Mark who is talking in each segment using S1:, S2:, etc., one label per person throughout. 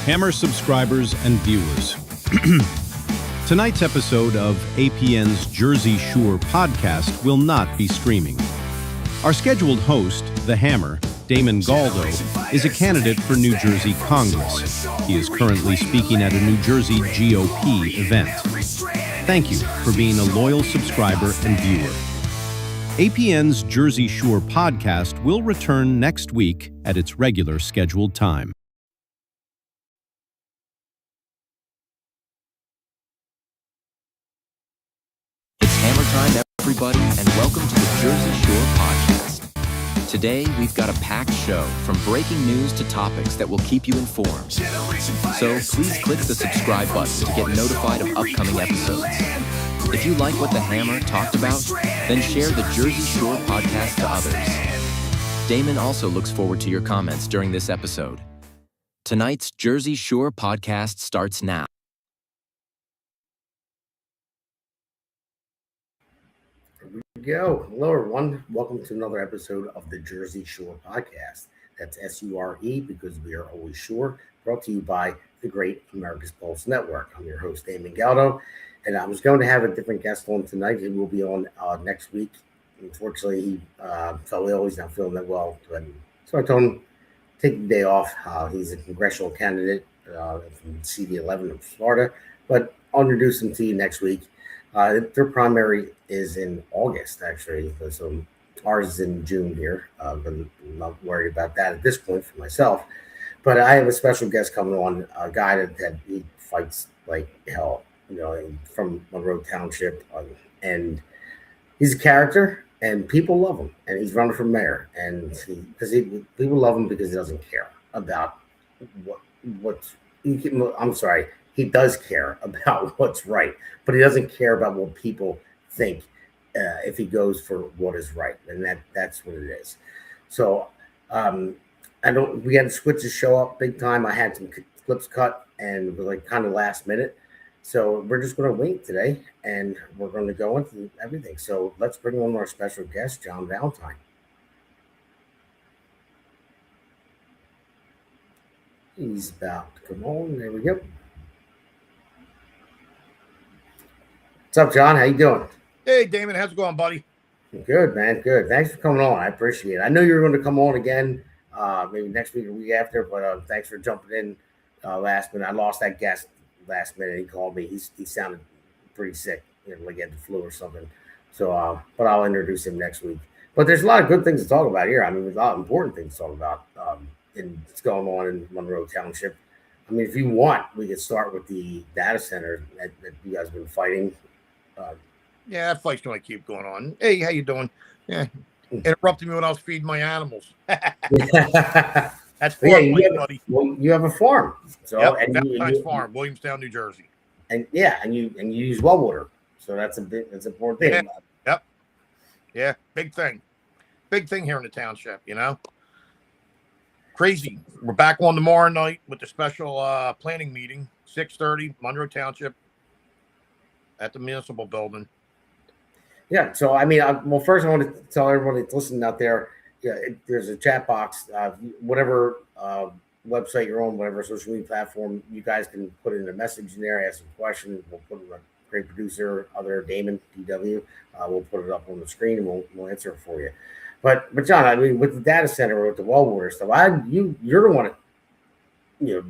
S1: Hammer subscribers and viewers. Tonight's episode of APN's Jersey Shore podcast will not be streaming. Our scheduled host, the Hammer, Damon Galdo, is a candidate for New Jersey Congress. He is currently speaking at a New Jersey GOP event. Thank you for being a loyal subscriber and viewer. APN's Jersey Shore podcast will return next week at its regular scheduled time.
S2: It's Hammer time, everybody, and welcome to the Jersey Shore podcast. Today, we've got a packed show from breaking news to topics that will keep you informed. So please click the subscribe button to get notified of upcoming episodes. If you like what the Hammer talked about, then share the Jersey Shore podcast to others. Damon also looks forward to your comments during this episode. Tonight's Jersey Shore podcast starts now.
S3: Here we go. Hello, everyone. Welcome to another episode of the Jersey Shore podcast. That's S-U-R-E because we are always sure. Brought to you by the Great America's Pulse Network. I'm your host, Damon Galdo. And I was going to have a different guest on tonight. He will be on next week. Unfortunately, he fell ill. He's not feeling that well. So I told him, take the day off. He's a congressional candidate from CD11 of Florida. But I'll introduce him to you next week. Their primary is in August, actually. So ours is in June here. But I'm not worried about that at this point for myself. But I have a special guest coming on, a guy that he fights like hell. From Monroe Township, and he's a character, and people love him, and he's running for mayor, and people love him because he doesn't care about I'm sorry, he does care about what's right, but he doesn't care about what people think if he goes for what is right, and that's what it is. So we had to switch the show up big time. I had some clips cut, and it was like kind of last minute. So we're just going to wait today, and we're going to go into everything. So let's bring on our special guest, John Valetine. He's about to come on. There we go. What's up, John? How you doing?
S4: Hey, Damon. How's it going, buddy?
S3: Good, man. Good. Thanks for coming on. I appreciate it. I know you were going to come on again, maybe next week or week after, but thanks for jumping in last minute. I lost that guest last minute. He called me. He sounded pretty sick, like he had the flu or something. So, but I'll introduce him next week. But there's a lot of good things to talk about here. I mean, there's a lot of important things to talk about in what's going on in Monroe Township. I mean, if you want, we could start with the data center that you guys have been fighting.
S4: Yeah, that fight's going to keep going on. Hey, how you doing? Yeah, interrupted me when I was feeding my animals. That's buddy.
S3: Well, you have a farm. So
S4: nice farm, Williamstown, New Jersey.
S3: And you use well water. So that's an important thing.
S4: Yep. Yeah, big thing. Big thing here in the township, Crazy. We're back on tomorrow night with the special planning meeting, 6:30, Monroe Township at the municipal building.
S3: Yeah, so I mean, first I want to tell everybody that's listening out there, there's a chat box, whatever website you're on, whatever social media platform, you guys can put in a message in there, ask some questions. We'll put in a great producer, other Damon, DW. We'll put it up on the screen and we'll answer it for you. But John, I mean, with the data center, with the well water stuff, you're the one that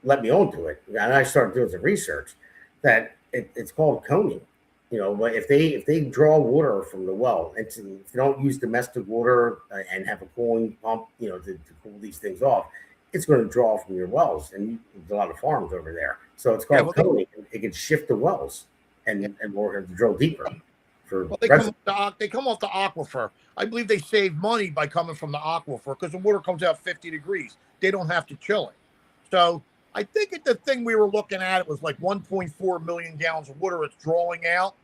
S3: let me on to it, and I started doing some research that it's called coning. If they draw water from the well, and if you don't use domestic water and have a cooling pump, to cool these things off, it's going to draw from your wells. And there's a lot of farms over there, so it's called coning. It can shift the wells and we're going to drill deeper.
S4: They come off the aquifer. I believe they save money by coming from the aquifer because the water comes out 50 degrees. They don't have to chill it. So I think the thing we were looking at, it was like 1.4 million gallons of water it's drawing out.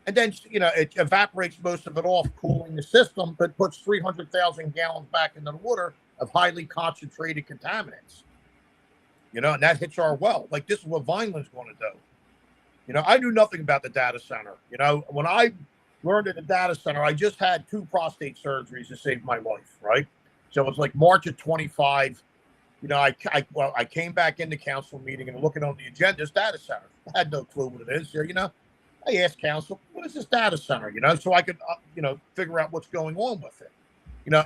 S4: And then, it evaporates most of it off, cooling the system, but puts 300,000 gallons back into the water of highly concentrated contaminants. And that hits our well. Like, this is what Vineland's going to do. I knew nothing about the data center. When I learned at the data center, I just had 2 prostate surgeries to save my life, right? So it was like March of 25. I came back into council meeting and looking on the agenda, this data center. I had no clue what it is. So, I asked council, what is this data center? So I could, figure out what's going on with it.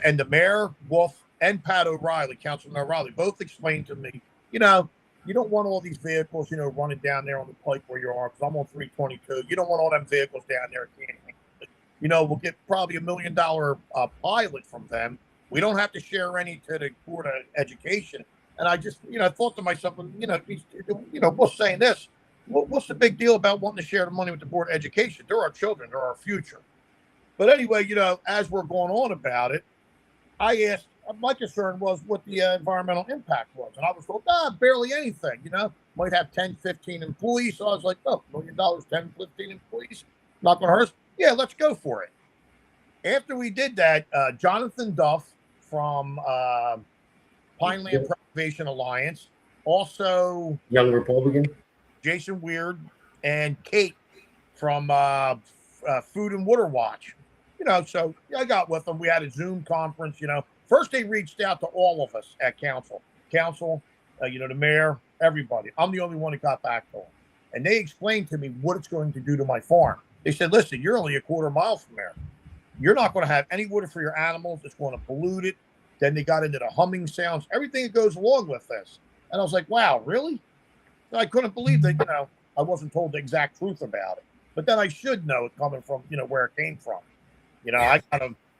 S4: And the mayor, Wolf, and Pat O'Reilly, Councilman O'Reilly, both explained to me, you don't want all these vehicles, running down there on the pike where you are, because I'm on 322. You don't want all them vehicles down there. We'll get probably $1 million pilot from them. We don't have to share any to the Board of Education. And I just, thought to myself, we're saying this. What's the big deal about wanting to share the money with the Board of Education? They're our children. They're our future. But anyway, as we're going on about it, I asked, my concern was what the environmental impact was. And I was told, barely anything, might have 10, 15 employees. So I was like, $1 million, 10, 15 employees, not going to hurt us. Yeah, let's go for it. After we did that, Jonathan Duff from Pineland Preservation Alliance, also
S3: Young Republican,
S4: Jason Weird, and Kate from Food and Water Watch. So I got with them. We had a Zoom conference. First they reached out to all of us at council, the mayor, everybody. I'm the only one that got back to them, and they explained to me what it's going to do to my farm. They said, "Listen, you're only a quarter mile from there. You're not going to have any water for your animals. It's going to pollute it." Then they got into the humming sounds, everything that goes along with this. And I was like, "Wow, really?" I couldn't believe that. I wasn't told the exact truth about it. But then I should know it coming from where it came from.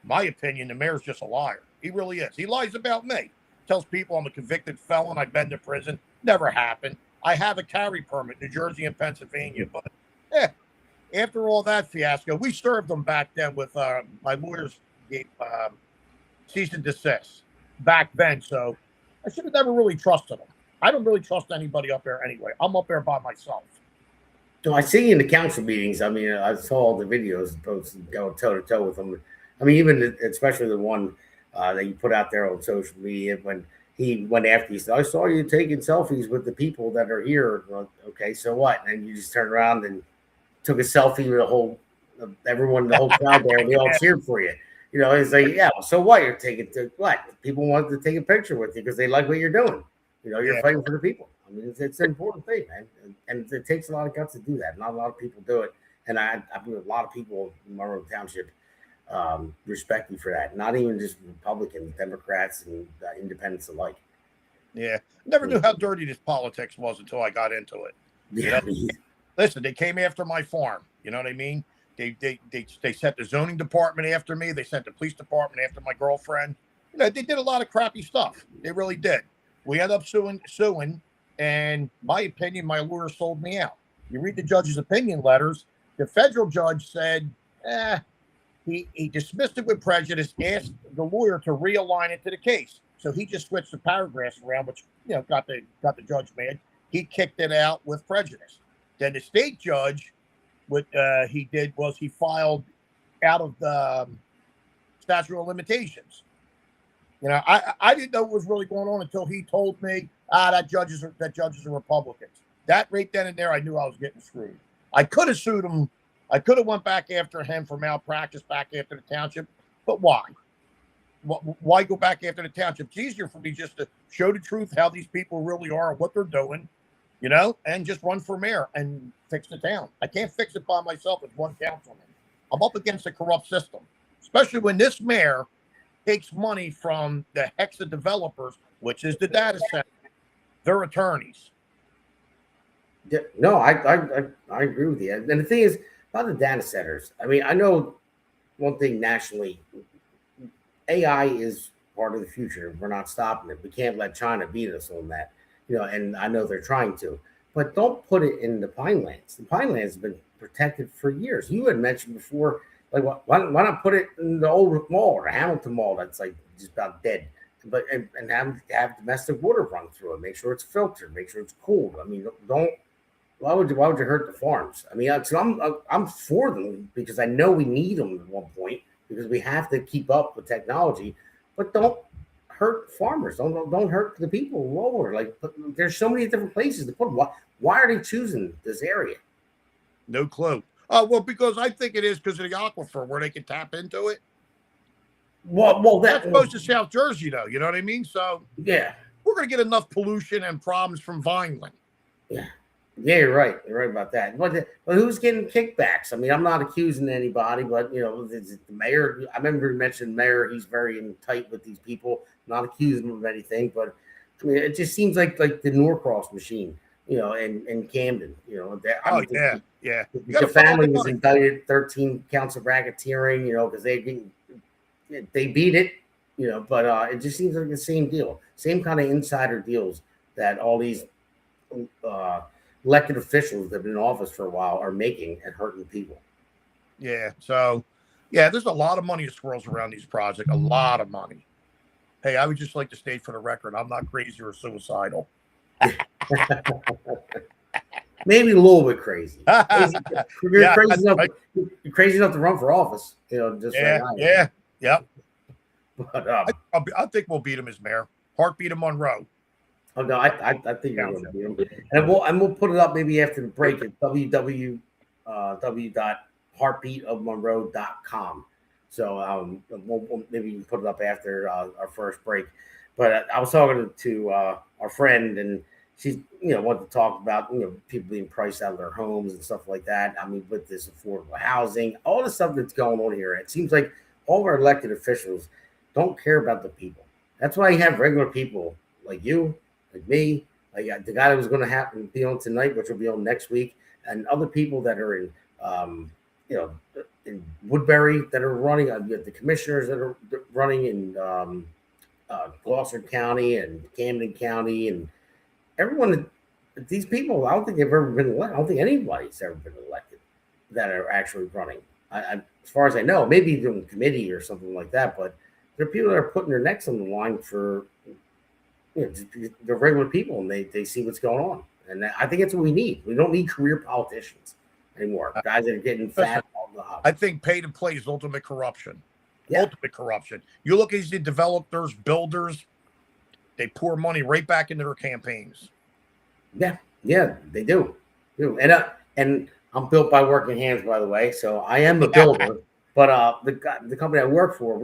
S4: My opinion, the mayor's just a liar. He really is. He lies about me. Tells people I'm a convicted felon. I've been to prison. Never happened. I have a carry permit, New Jersey and Pennsylvania. But after all that fiasco, we served them back then with my lawyers gave cease and desist back then. So I should have never really trusted them. I don't really trust anybody up there anyway. I'm up there by myself.
S3: So I see in the council meetings, I saw all the videos, folks go toe to toe with them. Even especially the one that you put out there on social media when he went after you, said, "I saw you taking selfies with the people that are here." Well, okay, so what? And you just turned around and took a selfie with everyone, the whole crowd there, and they all cheered for you. It's like, yeah, so what? You're taking what? People want to take a picture with you because they like what you're doing. You're fighting for the people. It's an important thing, man. And it takes a lot of guts to do that. Not a lot of people do it. And I believe a lot of people in Monroe Township respect you for that. Not even just Republicans, Democrats, and independents alike.
S4: Yeah. Never knew how dirty this politics was until I got into it.
S3: Yeah.
S4: Listen, they came after my farm. You know what I mean? They sent the zoning department after me. They sent the police department after my girlfriend. They did a lot of crappy stuff. They really did. We ended up suing, and my opinion, my lawyer sold me out. You read the judge's opinion letters. The federal judge said, he dismissed it with prejudice, asked the lawyer to realign it to the case. So he just switched the paragraphs around, which got the judge mad. He kicked it out with prejudice. Then the state judge, what he did was he filed out of the statute of limitations. I didn't know what was really going on until he told me, that judges are Republicans. That right then and there, I knew I was getting screwed. I could have sued him. I could have went back after him for malpractice back after the township. But why? Why go back after the township? It's easier for me just to show the truth, how these people really are, what they're doing, and just run for mayor and fix the town. I can't fix it by myself as one councilman. I'm up against a corrupt system, especially when this mayor takes money from the Hexa developers, which is the data center, their attorneys.
S3: Yeah, no, I agree with you. And the thing is, about the data centers, I know one thing nationally, AI is part of the future. We're not stopping it. We can't let China beat us on that, and I know they're trying to. But don't put it in the Pinelands. The Pinelands have been protected for years. You had mentioned before, like, why not put it in the old mall or Hamilton Mall that's like just about dead, but and have domestic water run through it. Make sure it's filtered. Make sure it's cooled. Don't. Why would you hurt the farms? I'm for them because I know we need them at one point because we have to keep up with technology, but don't hurt farmers. Don't hurt the people lower. There's so many different places to put them. Why are they choosing this area?
S4: No clue. Well, because I think it is because of the aquifer where they can tap into it.
S3: Well,
S4: that's close to South Jersey, though. You know what I mean? So
S3: yeah,
S4: we're going to get enough pollution and problems from Vineland.
S3: Yeah. Yeah, you're right. You're right about that. But who's getting kickbacks? I mean, I'm not accusing anybody, but the mayor. I remember you mentioned mayor. He's very in tight with these people. Not accusing him of anything, but I mean, it just seems like the Norcross machine, and Camden. The family was indicted, 13 counts of racketeering. Because they beat it. But it just seems like the same deal, same kind of insider deals that all these elected officials that have been in office for a while are making and hurting people.
S4: Yeah. So, there's a lot of money that swirls around these projects. A lot of money. Hey, I would just like to state for the record, I'm not crazy or suicidal.
S3: Maybe a little bit crazy. You're crazy enough to run for office. Yep. But
S4: I think we'll beat him as mayor. Hart beat him Monroe.
S3: Oh no, I think you're going to beat him, and we'll put it up maybe after the break at www.heartbeatofmonroe.com. So we'll maybe put it up after our first break. But I was talking to our friend, and she's wanted to talk about people being priced out of their homes and stuff like that. I mean, with this affordable housing, all the stuff that's going on here, it seems like all of our elected officials don't care about the people. That's why you have regular people like you, like me, like the guy that was going to be on tonight, which will be on next week, and other people that are in, in Woodbury that are running. You have the commissioners that are running in Gloucester County and Camden County, and everyone. These people, I don't think they've ever been elected. I don't think anybody's ever been elected that are actually running. As far as I know, maybe doing committee or something like that, but there are people that are putting their necks on the line for they're regular people, and they see what's going on. And I think that's what we need. We don't need career politicians anymore. Guys that are getting fat.
S4: I think pay to play is ultimate corruption. Yeah. Ultimate corruption. You look at these developers, builders, they pour money right back into their campaigns.
S3: Yeah, they do. And I'm built by working hands, by the way. So I am a builder. But the company I work for,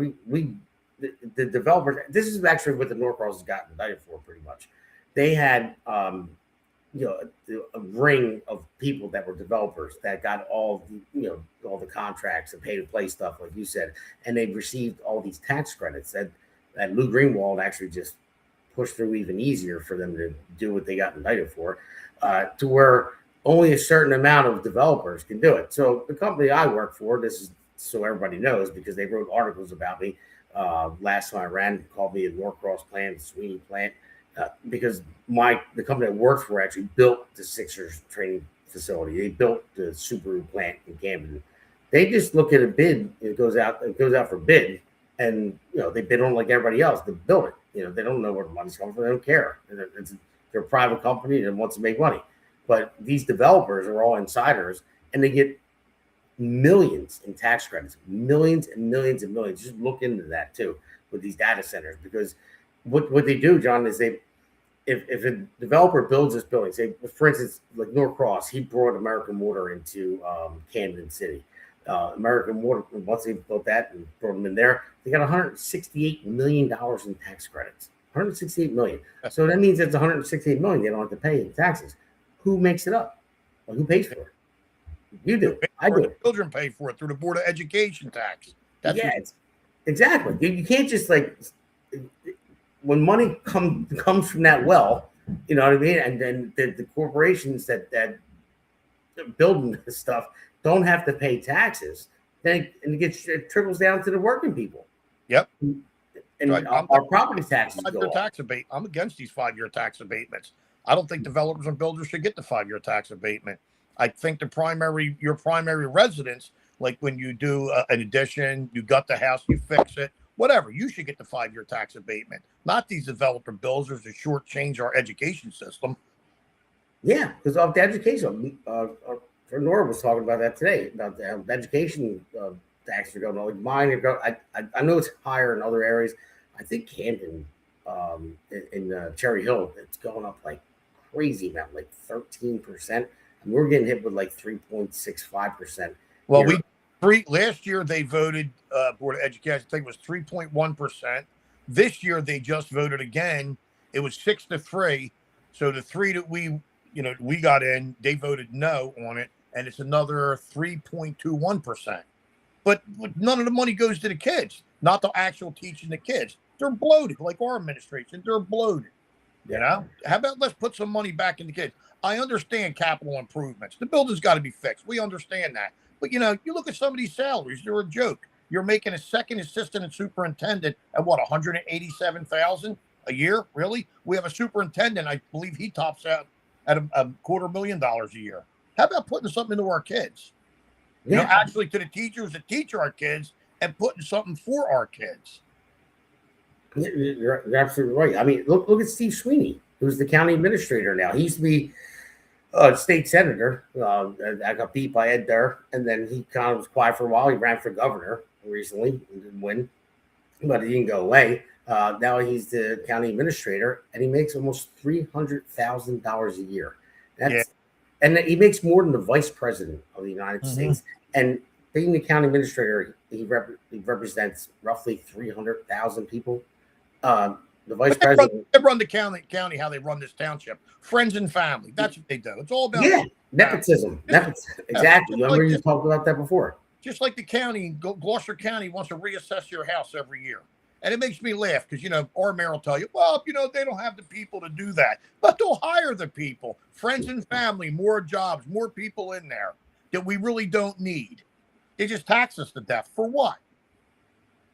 S3: the developers. This is actually what the Norcross has gotten indicted for, pretty much. They had a ring of people that were developers that got all the contracts and pay to play stuff, like you said, and they received all these tax credits that Lou Greenwald actually just pushed through even easier for them to do what they got indicted for, to where only a certain amount of developers can do it. So the company I work for, this is so everybody knows because they wrote articles about me. Last time I ran, called me a Norcross plant, Sweeney plant, because the company I worked for actually built the Sixers training facility. They built the Subaru plant in Camden. They just look at a bid. It goes out for bid, and they bid on like everybody else to build it. They don't know where the money's coming from. They don't care. They're a private company that wants to make money. But these developers are all insiders, and they get millions in tax credits, millions and millions and millions. Just look into that too with these data centers, because what they do, John, is if a developer builds this building, say for instance like Norcross, he brought American Water into Camden City. American Water, once they built that and brought them in there, they got $168 million in tax credits. $168 million. So that means it's $168 million they don't have to pay in taxes. Who makes it up? Well, who pays for it? You do. I do.
S4: Children pay for it through the Board of Education tax.
S3: Exactly. You can't just when money comes from that well, you know what I mean? And then the corporations that building this stuff don't have to pay taxes. Then it trickles down to the working people.
S4: Yep.
S3: And right. Our property taxes go up.
S4: I'm against these 5-year tax abatements. I don't think developers and builders should get the 5-year tax abatement. I think your primary residence, like when you do an addition, you got the house, you fix it, whatever, you should get the 5-year tax abatement. Not these developer builders to shortchange our education system.
S3: Yeah, because of the education, Nora was talking about that today, about the education tax are going on. Like mine, I know it's higher in other areas. I think Camden, in Cherry Hill, it's going up like crazy amount, like 13%. We're getting hit with like 3.65%.
S4: Well, last year they voted Board of Education, I think it was 3.1%. This year they just voted again, It was 6-3. So the three that we got in, they voted no on it, and it's another 3.21%. But none of the money goes to the kids, not the actual teaching the kids. They're bloated, like our administration. They're bloated. You know, how about let's put some money back in the kids? I understand capital improvements. The building's got to be fixed. We understand that. But, you look at some of these salaries. They're a joke. You're making a second assistant and superintendent at what, $187,000 a year? Really? We have a superintendent. I believe he tops out at a $250,000 a year. How about putting something into our kids? Actually to the teachers that teach our kids and putting something for our kids.
S3: You're absolutely right. I mean, look at Steve Sweeney, who's the county administrator now. He used to be a state senator. I got beat by Ed Durr, and then he kind of was quiet for a while. He ran for governor recently and didn't win, but he didn't go away. Now he's the county administrator, and he makes almost $300,000 a year. And he makes more than the vice president of the United States. And being the county administrator, he represents roughly 300,000 people. The vice president.
S4: They run the county how they run this township. Friends and family. That's what they do. It's all about
S3: nepotism. Exactly. You remember you talked about that before.
S4: Just like the county, Gloucester County wants to reassess your house every year. And it makes me laugh because, our mayor will tell you, well, they don't have the people to do that. But they'll hire the people. Friends and family, more jobs, more people in there that we really don't need. They just tax us to death. For what?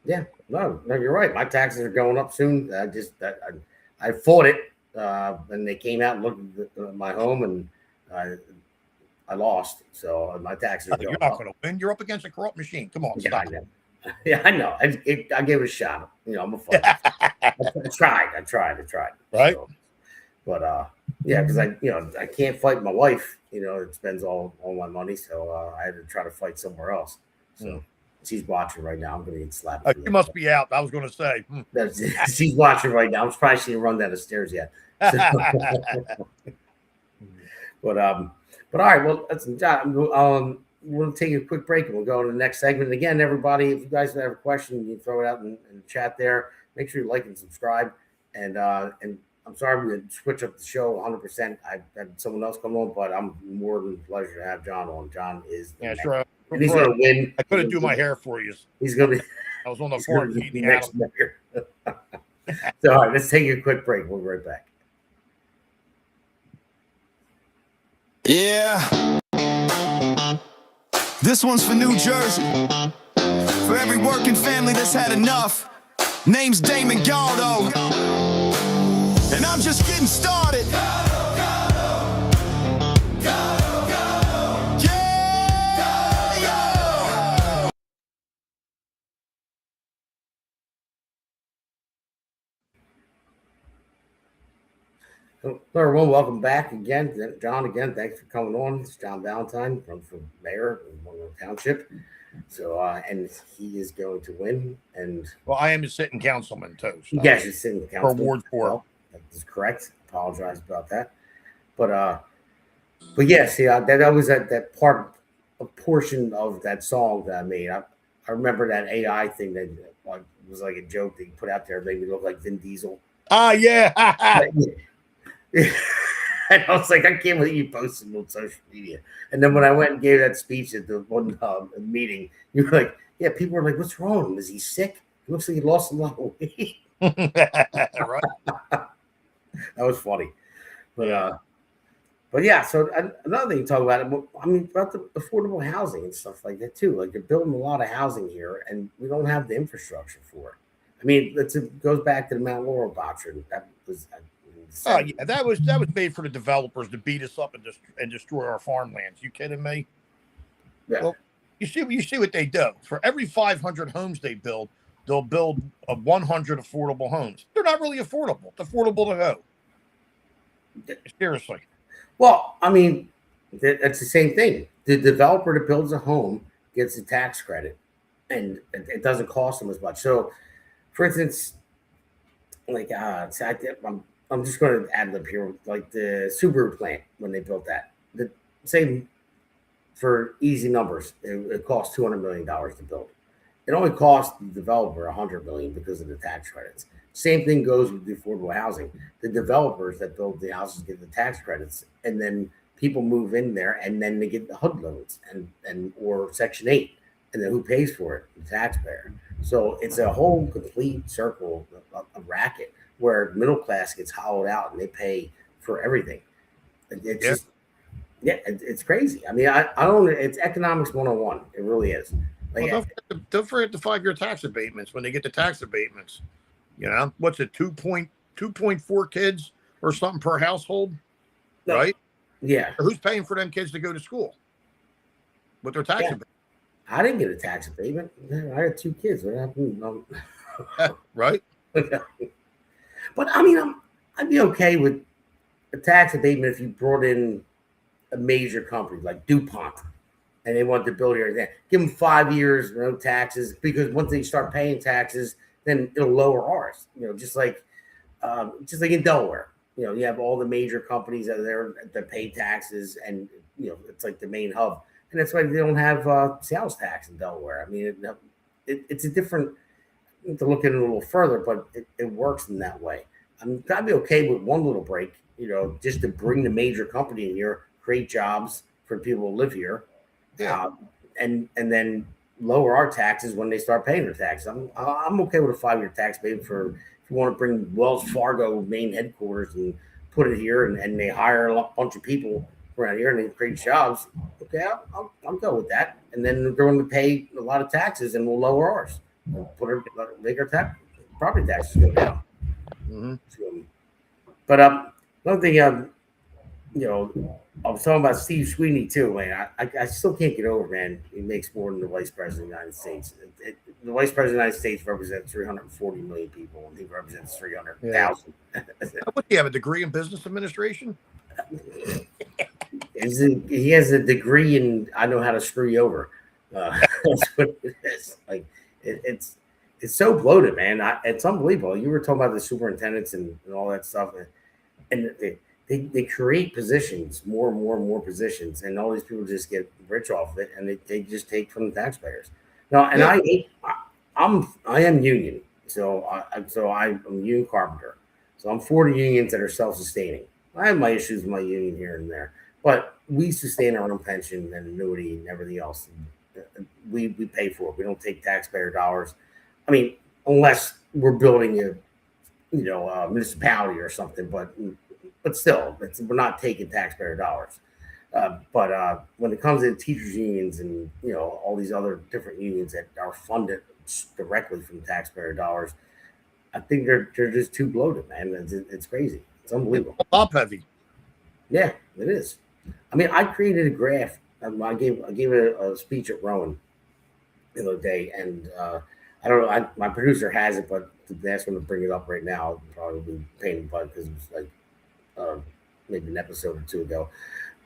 S3: Yeah, no, you're right. My taxes are going up soon. I fought it, and they came out and looked at my home, and I lost. So my taxes are going
S4: You're not going to win. You're up against a corrupt machine. Come on, stop.
S3: I know. I gave it a shot. I'm a fighter. I tried.
S4: Right.
S3: So, but because I can't fight my wife. It spends all my money, so I had to try to fight somewhere else. So. She's watching right now. I'm going to get slapped.
S4: She must be out. I was going to say.
S3: She's watching right now. I'm surprised she didn't run down the stairs yet. But all right. Well, listen, John, we'll take a quick break and we'll go to the next segment. And again, everybody, if you guys have a question, you can throw it out in the chat there. Make sure you like and subscribe. And I'm sorry we would switch up the show 100%. I had someone else come on, but I'm more than pleasure to have John on. John is
S4: sure.
S3: And he's going to win.
S4: I couldn't do my hair for you.
S3: He's going to be.
S4: I was on the farm eating the
S3: next mayor. So, all right, let's take a quick break. We'll be right back.
S5: Yeah. This one's for New Jersey. For every working family that's had enough. Name's Damon Galdo. And I'm just getting started.
S3: Hello, everyone. Welcome back again. John, again, thanks for coming on. It's John Valetine from Mayor of Monroe Township. So, and he is going to win. And
S4: well, I am a sitting councilman, too. So.
S3: Yes, you're sitting councilman.
S4: For Ward 4.
S3: Well, that is correct. Apologize about that. But yes, that was that part, a portion of that song that I made. I remember that AI thing that was like a joke that you put out there, made me look like Vin Diesel.
S4: Yeah.
S3: And I was like, I can't believe you posted on social media. And then when I went and gave that speech at the one meeting, you were like, yeah, people were like, what's wrong? Is he sick? It looks like he lost a lot of weight.
S4: Right.
S3: That was funny. But yeah, so another thing to talk about, about the affordable housing and stuff like that too. Like they're building a lot of housing here and we don't have the infrastructure for it. I mean, it goes back to the Mount Laurel doctrine. That was
S4: that was made for the developers to beat us up and destroy our farmlands. You kidding me?
S3: Yeah.
S4: Well, you see what they do. For every 500 homes they build, they'll build 100 affordable homes. They're not really affordable. It's affordable to who? Seriously.
S3: Well, I mean, that's the same thing. The developer that builds a home gets a tax credit, and it doesn't cost them as much. So, for instance, like I'm just going to add up here, like the Subaru plant when they built that. The same for easy numbers, it cost $200 million to build. It only cost the developer $100 million because of the tax credits. Same thing goes with the affordable housing. The developers that build the houses get the tax credits, and then people move in there, and then they get the HUD loans and or Section 8, and then who pays for it? The taxpayer. So it's a whole complete circle, a racket where middle class gets hollowed out and they pay for everything. It's just, yeah, it's crazy. I mean, I don't. It's economics 101. It really is. Like,
S4: well, don't forget the 5-year tax abatements when they get the tax abatements. You know, what's it, 2.4 kids or something per household, right?
S3: Yeah.
S4: Who's paying for them kids to go to school with their tax abatement?
S3: I didn't get a tax abatement. I had 2 kids. What happened?
S4: Right.
S3: But I mean, I'd be okay with a tax abatement if you brought in a major company like DuPont and they want to build here. Give them 5 years, no taxes, because once they start paying taxes, then it'll lower ours. You know, just like in Delaware. You know, you have all the major companies that are there that pay taxes, and you know, it's like the main hub, and that's why they don't have sales tax in Delaware. I mean, it's a different. To look at it a little further, but it works in that way. I'm I'd be okay with one little break, you know, just to bring the major company in here, create jobs for people who live here, and then lower our taxes when they start paying their taxes. I'm okay with a 5-year tax payment for if you want to bring Wells Fargo main headquarters and put it here, and they hire a bunch of people around here and they create jobs. Okay, I'll go with that, and then they're going to pay a lot of taxes, and we'll lower ours. Make our property taxes go down.
S4: Mm-hmm.
S3: But another thing, you know, I was talking about Steve Sweeney too, man. I still can't get over, man. He makes more than the Vice President of the United States. The Vice President of the United States represents 340 million people, and he represents 300,000.
S4: What do you have, a degree in business administration?
S3: He has a degree in I know how to screw you over. That's what it is. Like. It's so bloated, man. It's unbelievable. You were talking about the superintendents and all that stuff, and they create positions, more and more positions, and all these people just get rich off of it, and they just take from the taxpayers. Now, and I am union, so I'm a union carpenter, so I'm for the unions that are self-sustaining. I have my issues with my union here and there, but we sustain our own pension and annuity and everything else. We pay for it. We don't take taxpayer dollars. I mean, unless we're building a municipality or something, but still, we're not taking taxpayer dollars. But when it comes to teachers unions and you know all these other different unions that are funded directly from taxpayer dollars, I think they're just too bloated, man. It's crazy. It's unbelievable.
S4: Top heavy.
S3: Yeah, it is. I mean, I created a graph. I gave a speech at Rowan the other day, and I don't know. My producer has it, but to ask him to bring it up right now, I'll probably be paying the butt because it was like maybe an episode or 2 ago.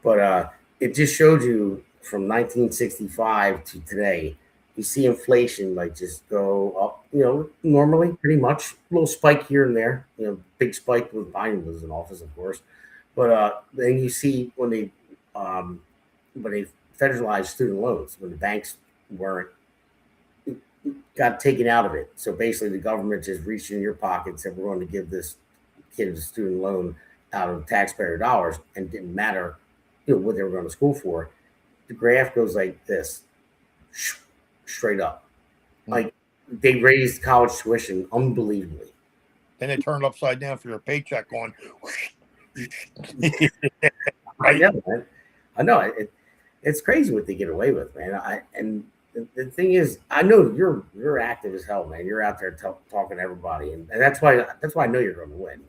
S3: But it just showed you from 1965 to today. You see inflation like just go up. You know, normally pretty much a little spike here and there. You know, big spike when Biden was in office, of course. But then you see when they federalized student loans, when the banks got taken out of it. So basically the government just reached in your pocket and said, we're going to give this kid a student loan out of taxpayer dollars, and didn't matter what they were going to school for. The graph goes like this, straight up. Like they raised college tuition unbelievably.
S4: Then they turned upside down for your paycheck going.
S3: I know, man. I know. It's crazy what they get away with, man. And the thing is, I know you're active as hell, man. You're out there talking to everybody, and that's why I know you're going to win.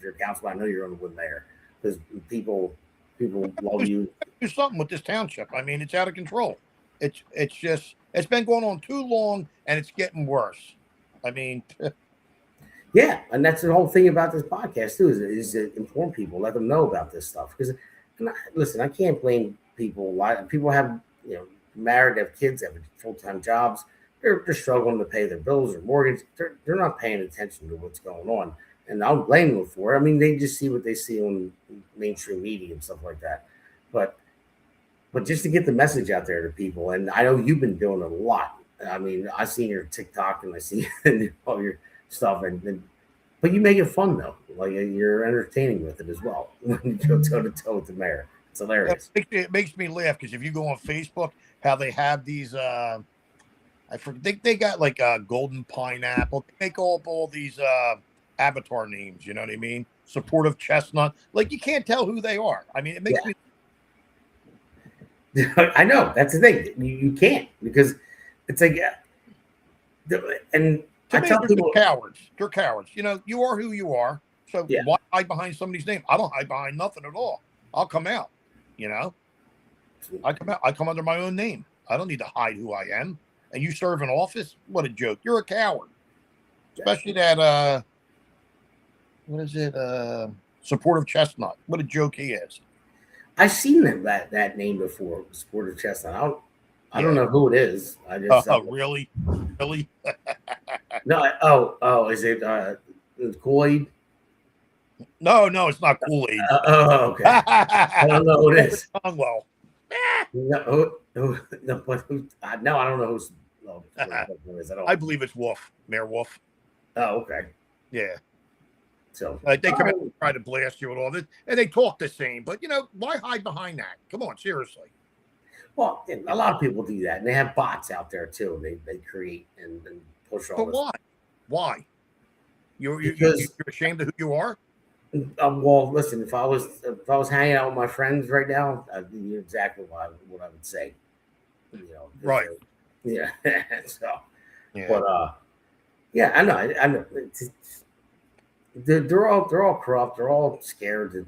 S3: You're council. I know you're going to win there because people love you.
S4: Do something with this township. I mean, it's out of control. It's been going on too long, and it's getting worse. I mean,
S3: yeah, and that's the whole thing about this podcast too. Is to inform people, let them know about this stuff. Because listen, I can't blame people. People have married, have kids, have full-time jobs. They're struggling to pay their bills or mortgage. They're not paying attention to what's going on, and I don't blame them for it. I mean, they just see what they see on mainstream media and stuff like that. But just to get the message out there to people, and I know you've been doing a lot. I mean, I've seen your TikTok and I see all stuff, but you make it fun though. Like you're entertaining with it as well when you go toe to toe with the mayor. It's hilarious.
S4: It makes me laugh because if you go on Facebook, how they have these, I forget they got like golden pineapple. They make all these avatar names. You know what I mean? Supportive chestnut. Like you can't tell who they are. I mean, it makes me.
S3: I know that's the thing. You can't because it's like, and
S4: To
S3: I
S4: me,
S3: tell
S4: they're
S3: people,
S4: cowards. They're cowards. You know, you are who you are. So
S3: Yeah.
S4: why hide behind somebody's name? I don't hide behind nothing at all. I'll come out. You know, I come out. I come under my own name. I don't need to hide who I am. And you serve in office? What a joke! You're a coward. Especially that what is it? Supportive chestnut. What a joke he is.
S3: I've seen that name before, Supporter Chestnut. I don't
S4: Yeah.
S3: know who it is. I just
S4: Really?
S3: no. Is it Kool-Aid?
S4: No, it's not Kool-Aid.
S3: Okay. I don't know who it is.
S4: Well,
S3: No, I don't know who is.
S4: I believe it's Wolf, Mayor Wolf.
S3: Oh, okay.
S4: Yeah.
S3: So
S4: They come out and try to blast you with all this, and they talk the same. But you know, why hide behind that? Come on, seriously.
S3: well, a lot of people do that, and they have bots out there too. They create and push all
S4: But
S3: this.
S4: why? Why? You're
S3: Because-
S4: ashamed of who you are?
S3: Well, listen. If I was hanging out with my friends right now, I'd be exactly what I would say. You know,
S4: Right.
S3: Yeah. So,
S4: Yeah.
S3: but yeah, I know. They're all corrupt. They're all scared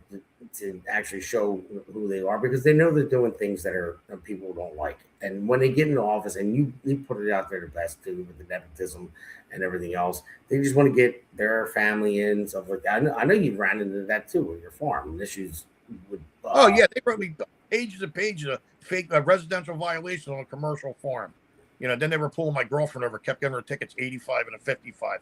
S3: to actually show who they are because they know they're doing things that people don't like. And when they get into office, and you put it out there the best too with the nepotism and everything else, they just want to get their family in, stuff like that. I know you ran into that too with your farm and issues with.
S4: Oh yeah, they wrote me pages and pages of fake residential violations on a commercial farm. You know, then they were pulling my girlfriend over, kept giving her tickets 85 and a 55.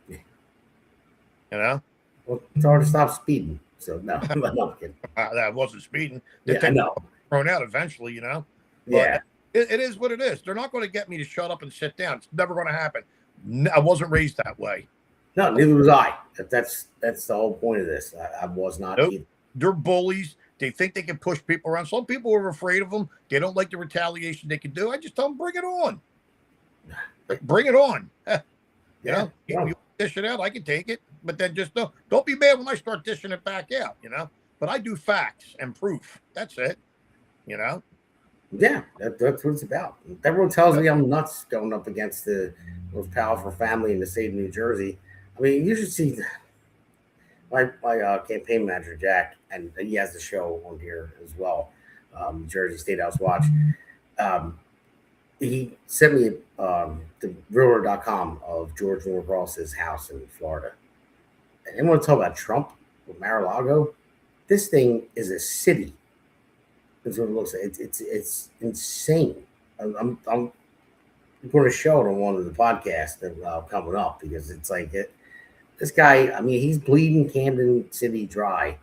S4: You know,
S3: Well, it's hard to stop speeding. So no, I'm not kidding.
S4: that wasn't speeding.
S3: Yeah, I know.
S4: Thrown out eventually. You know,
S3: Yeah.
S4: but it is what it is. They're not going to get me to shut up and sit down. It's never going to happen. I wasn't raised that way.
S3: No, neither was I. That's the whole point of this. I was not
S4: Nope.
S3: either.
S4: They're bullies. They think they can push people around. Some people are afraid of them. They don't like the retaliation they can do. I just tell them, bring it on. Bring it on. You know, you dish it out, I can take it. But then just don't be mad when I start dishing it back out, you know. But I do facts and proof. That's it. You know?
S3: Yeah, that's what it's about. Everyone tells me I'm nuts going up against the most powerful family in the state of New Jersey. I mean, you should see my campaign manager, Jack, and he has the show on here as well, Jersey State House Watch. He sent me the realtor.com of George Norcross's house in Florida. And I want to talk about Trump with Mar-a-Lago. This thing is a city. That's what it looks like. It's insane. I'm going to show it on one of the podcasts that coming up because it's like this guy. I mean, he's bleeding Camden City dry.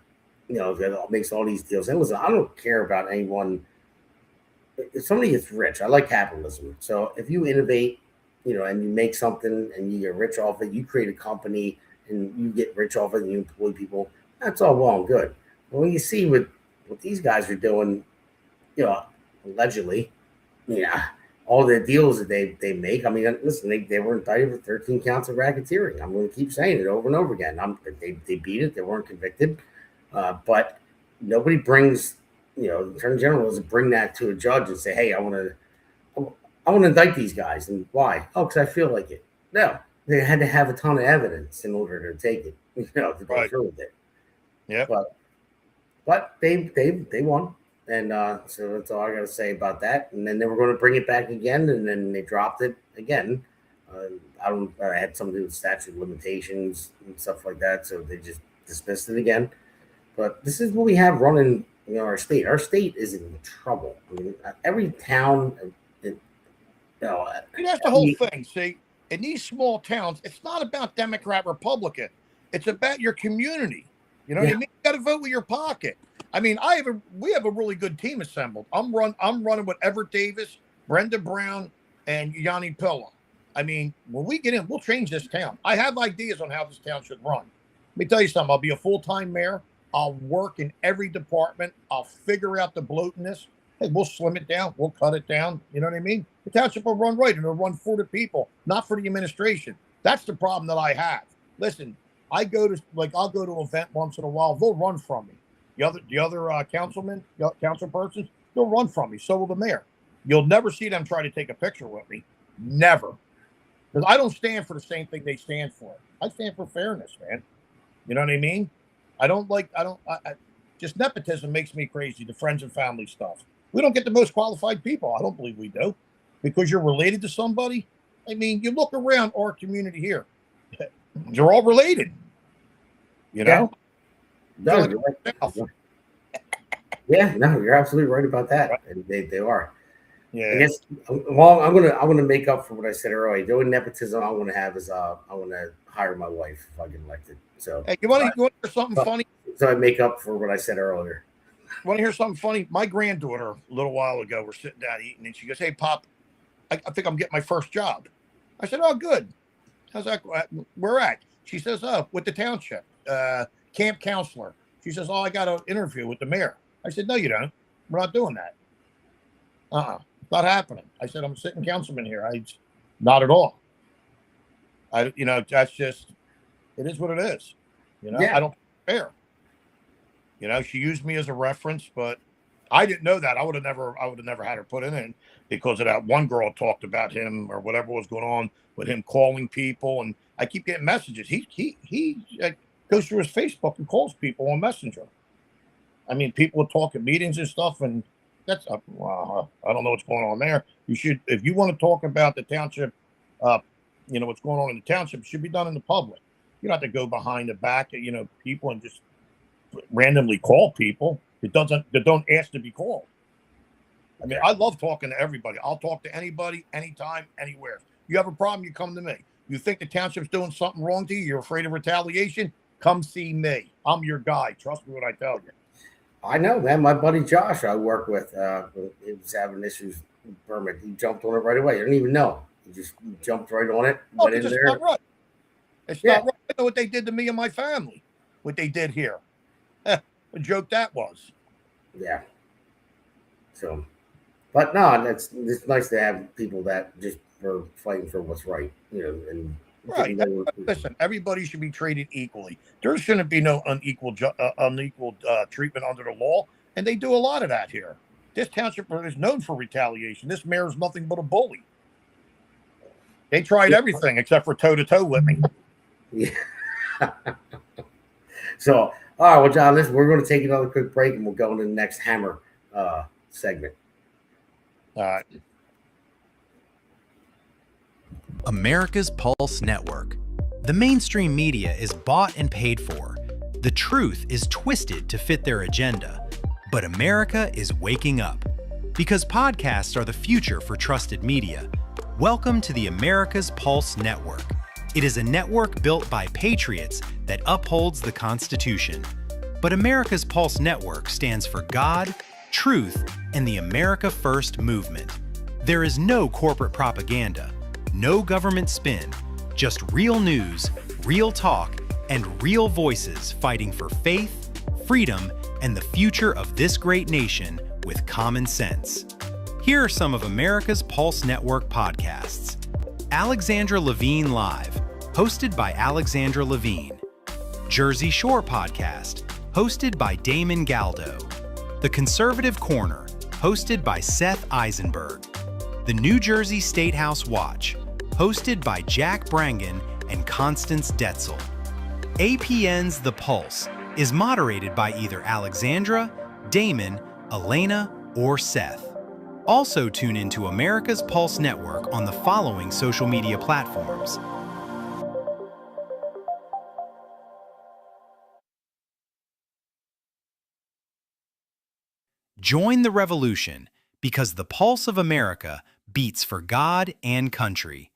S3: You know, that makes all these deals. And listen, I don't care about anyone. If somebody gets rich, I like capitalism. So if you innovate, you know, and you make something and you get rich off it, you create a company and you get rich off it and you employ people. That's all well and good. But when you see what these guys are doing, you know, allegedly, yeah, all the deals that they make. I mean, listen, they were indicted for 13 counts of racketeering. I'm going to keep saying it over and over again. They beat it. They weren't convicted, but nobody brings, you know, the Attorney General doesn't bring that to a judge and say, hey, I want to indict these guys. And why? Oh, because I feel like it. No, they had to have a ton of evidence in order to take it, you know, to go through with it.
S4: Yeah.
S3: But they won. And so that's all I got to say about that. And then they were going to bring it back again, and then they dropped it again. I had something to do with statute of limitations and stuff like that, so they just dismissed it again. But this is what we have running, you know, our state. Our state is in trouble. I mean, every town, you know,
S4: that's the whole thing. See, in these small towns, it's not about Democrat, Republican. It's about your community. You know what I mean? You got to vote with your pocket. I mean, we have a really good team assembled. I'm running with Everett Davis, Brenda Brown, and Yanni Pilla. I mean, when we get in, we'll change this town. I have ideas on how this town should run. Let me tell you something. I'll be a full-time mayor. I'll work in every department. I'll figure out the bloatness. Hey, we'll slim it down. We'll cut it down. You know what I mean? The township will run right, and it'll run for the people, not for the administration. That's the problem that I have. Listen, I'll go to an event once in a while. They'll run from me. The other councilmen, council persons, they'll run from me. So will the mayor. You'll never see them try to take a picture with me. Never. Because I don't stand for the same thing they stand for. I stand for fairness, man. You know what I mean? Just nepotism makes me crazy, the friends and family stuff. We don't get the most qualified people. I don't believe we do. Because you're related to somebody. I mean, you look around our community here. They're all related. You know?
S3: No, you're absolutely right about that. Right. They are.
S4: Yeah.
S3: I guess. Well, I'm gonna make up for what I said earlier. The only nepotism I want to have is I want to hire my wife if I get elected. So,
S4: hey, you want to hear something funny?
S3: So I make up for what I said earlier.
S4: Want to hear something funny? My granddaughter, a little while ago, we're sitting down eating, and she goes, "Hey, Pop, I think I'm getting my first job." I said, "Oh, good. How's that? Where at?" She says, "Oh, with the township, camp counselor." She says, "Oh, I got an interview with the mayor." I said, "No, you don't. We're not doing that. Not happening." I said, "I'm a sitting councilman here. Not at all. That's just, it is what it is. I don't care. She used me as a reference, but I didn't know that. I would have never had her put in it because of that one girl talked about him or whatever was going on with him calling people. And I keep getting messages. He goes through his Facebook and calls people on Messenger. I mean, people will talk at meetings and stuff, and that's I don't know what's going on there. You should, if you want to talk about the township, what's going on in the township, it should be done in the public. You don't have to go behind the back of people and just randomly call people that don't ask to be called. I mean, I love talking to everybody. I'll talk to anybody, anytime, anywhere. You have a problem, you come to me. You think the township's doing something wrong to you, you're afraid of retaliation, come see me. I'm your guy. Trust me when I tell you.
S3: I know, man. My buddy Josh I work with, he was having issues with permit. He jumped on it right away. I didn't even know. He just jumped right on it.
S4: Went in there. Not right. It's not right. I know what they did to me and my family. What they did here. A joke that was.
S3: Yeah. So, but no, it's nice to have people that just are fighting for what's right, and
S4: right. Listen, everybody should be treated equally. There shouldn't be no unequal treatment under the law, and they do a lot of that here. This township is known for retaliation. This mayor is nothing but a bully. They tried everything except for toe-to-toe with me.
S3: Yeah. So, all right, well, John, we're going to take another quick break, and we'll go into the next Hammer segment.
S4: All right.
S6: America's Pulse Network. The mainstream media is bought and paid for. The truth is twisted to fit their agenda. But America is waking up. Because podcasts are the future for trusted media. Welcome to the America's Pulse Network. It is a network built by patriots that upholds the Constitution. But America's Pulse Network stands for God, truth, and the America First movement. There is no corporate propaganda, no government spin, just real news, real talk, and real voices fighting for faith, freedom, and the future of this great nation with common sense. Here are some of America's Pulse Network podcasts. Alexandra Levine Live, hosted by Alexandra Levine. Jersey Shore Podcast, hosted by Damon Galdo. The Conservative Corner, hosted by Seth Eisenberg. The New Jersey State House Watch, hosted by Jack Brangan and Constance Detzel. APN's The Pulse is moderated by either Alexandra, Damon, Elena, or Seth. Also tune into America's Pulse Network on the following social media platforms. Join the revolution because the pulse of America beats for God and country.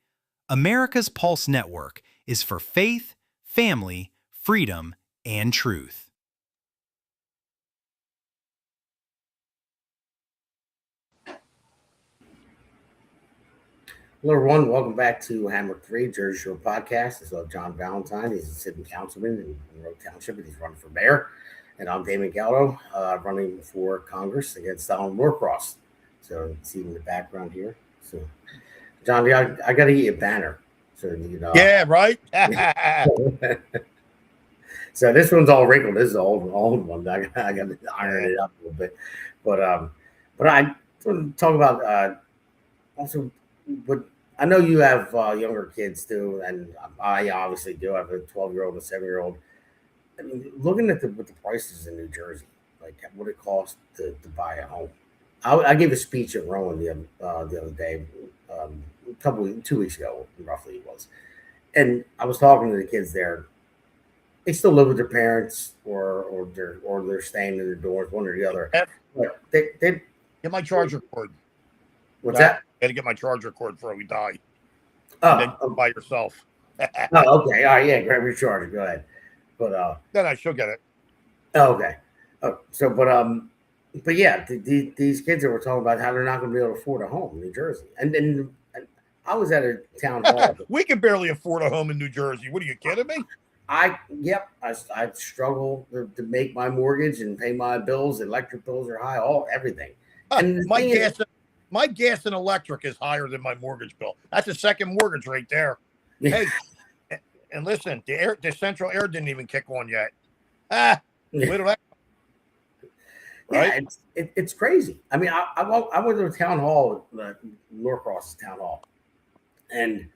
S6: America's Pulse Network is for faith, family, freedom, and truth.
S3: Hello, everyone. Welcome back to Hammer 3, Jersey Shore Podcast. This is John Valentine. He's a sitting councilman in Monroe Township, and he's running for mayor. And I'm Damon Galdo, running for Congress against Donald Norcross. So you see in the background here. So, John, I got to get you a banner. So you know.
S4: Yeah, right.
S3: So this one's all wrinkled. This is an old one. I got to iron it up a little bit. But I want to talk about also what I know you have younger kids too, and I obviously do. I have a 12-year-old and a 7-year-old. I mean, looking at with the prices in New Jersey, like what it costs to buy a home. I gave a speech at Rowan the other day, 2 weeks ago, roughly it was, and I was talking to the kids there. They still live with their parents, or they're staying in their dorms, one or the other. But they
S4: get my charger cord.
S3: What's that?
S4: Got to get my charger cord before we die.
S3: Oh,
S4: and then by yourself.
S3: Oh, okay. All right, yeah, grab your charger. Go ahead. But
S4: then I should get it.
S3: Okay. So, but yeah, these kids that we're talking about how they're not going to be able to afford a home in New Jersey, and I was at a town hall.
S4: We can barely afford a home in New Jersey. What are you kidding me?
S3: I struggle to make my mortgage and pay my bills. Electric bills are high, everything. And
S4: my gas and electric is higher than my mortgage bill. That's a second mortgage right there. Hey, and listen, the central air didn't even kick on yet. Wait till that.
S3: Right? Yeah, it's crazy. I mean, I went to a town hall, Norcross town hall, and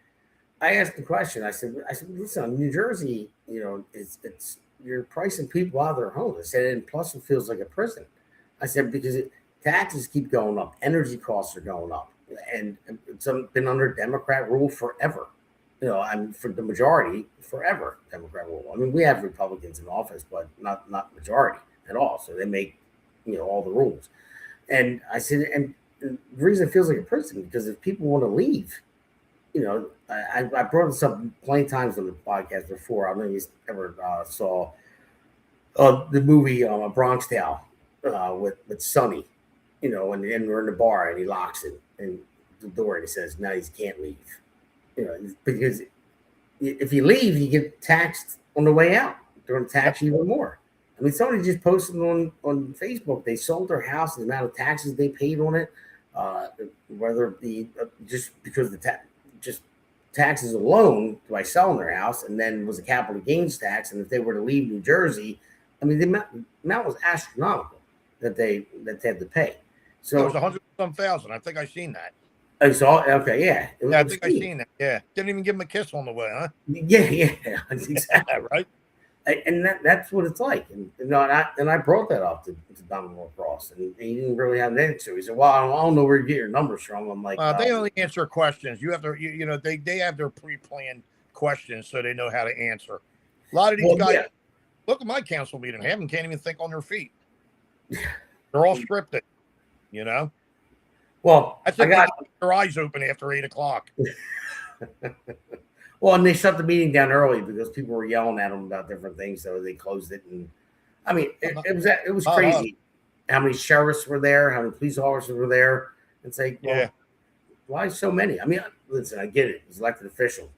S3: I asked the question. I said, listen, New Jersey, you know, it's you're pricing people out of their homes. I said, and plus it feels like a prison. I said because taxes keep going up, energy costs are going up, and it's been under Democrat rule forever. You know, I mean, for the majority, forever Democrat rule. I mean, we have Republicans in office, but not majority at all. So they make, you know, all the rules. And I said, and the reason it feels like a prison because if people want to leave, you know, I brought this up plenty of times on the podcast before. I don't know if you ever saw the movie Bronx Tale with Sonny, you know, and we're in the bar and he locks it and the door and he says, "Now you can't leave." You know, because if you leave, you get taxed on the way out. They're going to tax you even more. I mean, somebody just posted on Facebook. They sold their house, the amount of taxes they paid on it, whether it be just because just taxes alone by selling their house, and then was a capital gains tax. And if they were to leave New Jersey, I mean, the amount was astronomical that they had to pay. So
S4: it was 100-some thousand. I think I seen that.
S3: I saw. Okay, yeah.
S4: I think I seen that. Yeah, didn't even give him a kiss on the way, huh?
S3: Yeah, exactly.
S4: Right.
S3: And that's what it's like. And you know, and I brought that up to Donald Norcross, and he didn't really have an answer. He said, "Well, I don't know where you get your numbers from." I'm like,
S4: they only answer questions. You have to, you know, they have their pre-planned questions, so they know how to answer. A lot of these guys, look at my council meeting. Half of them can't even think on their feet. They're all scripted, you know.
S3: Well,
S4: I think they keep their eyes open after 8:00.
S3: Well, and they shut the meeting down early because people were yelling at them about different things, so they closed it. And I mean, it was crazy. How many sheriffs were there? How many police officers were there? It's like, well, why so many? I mean, listen, I get it. He's elected official,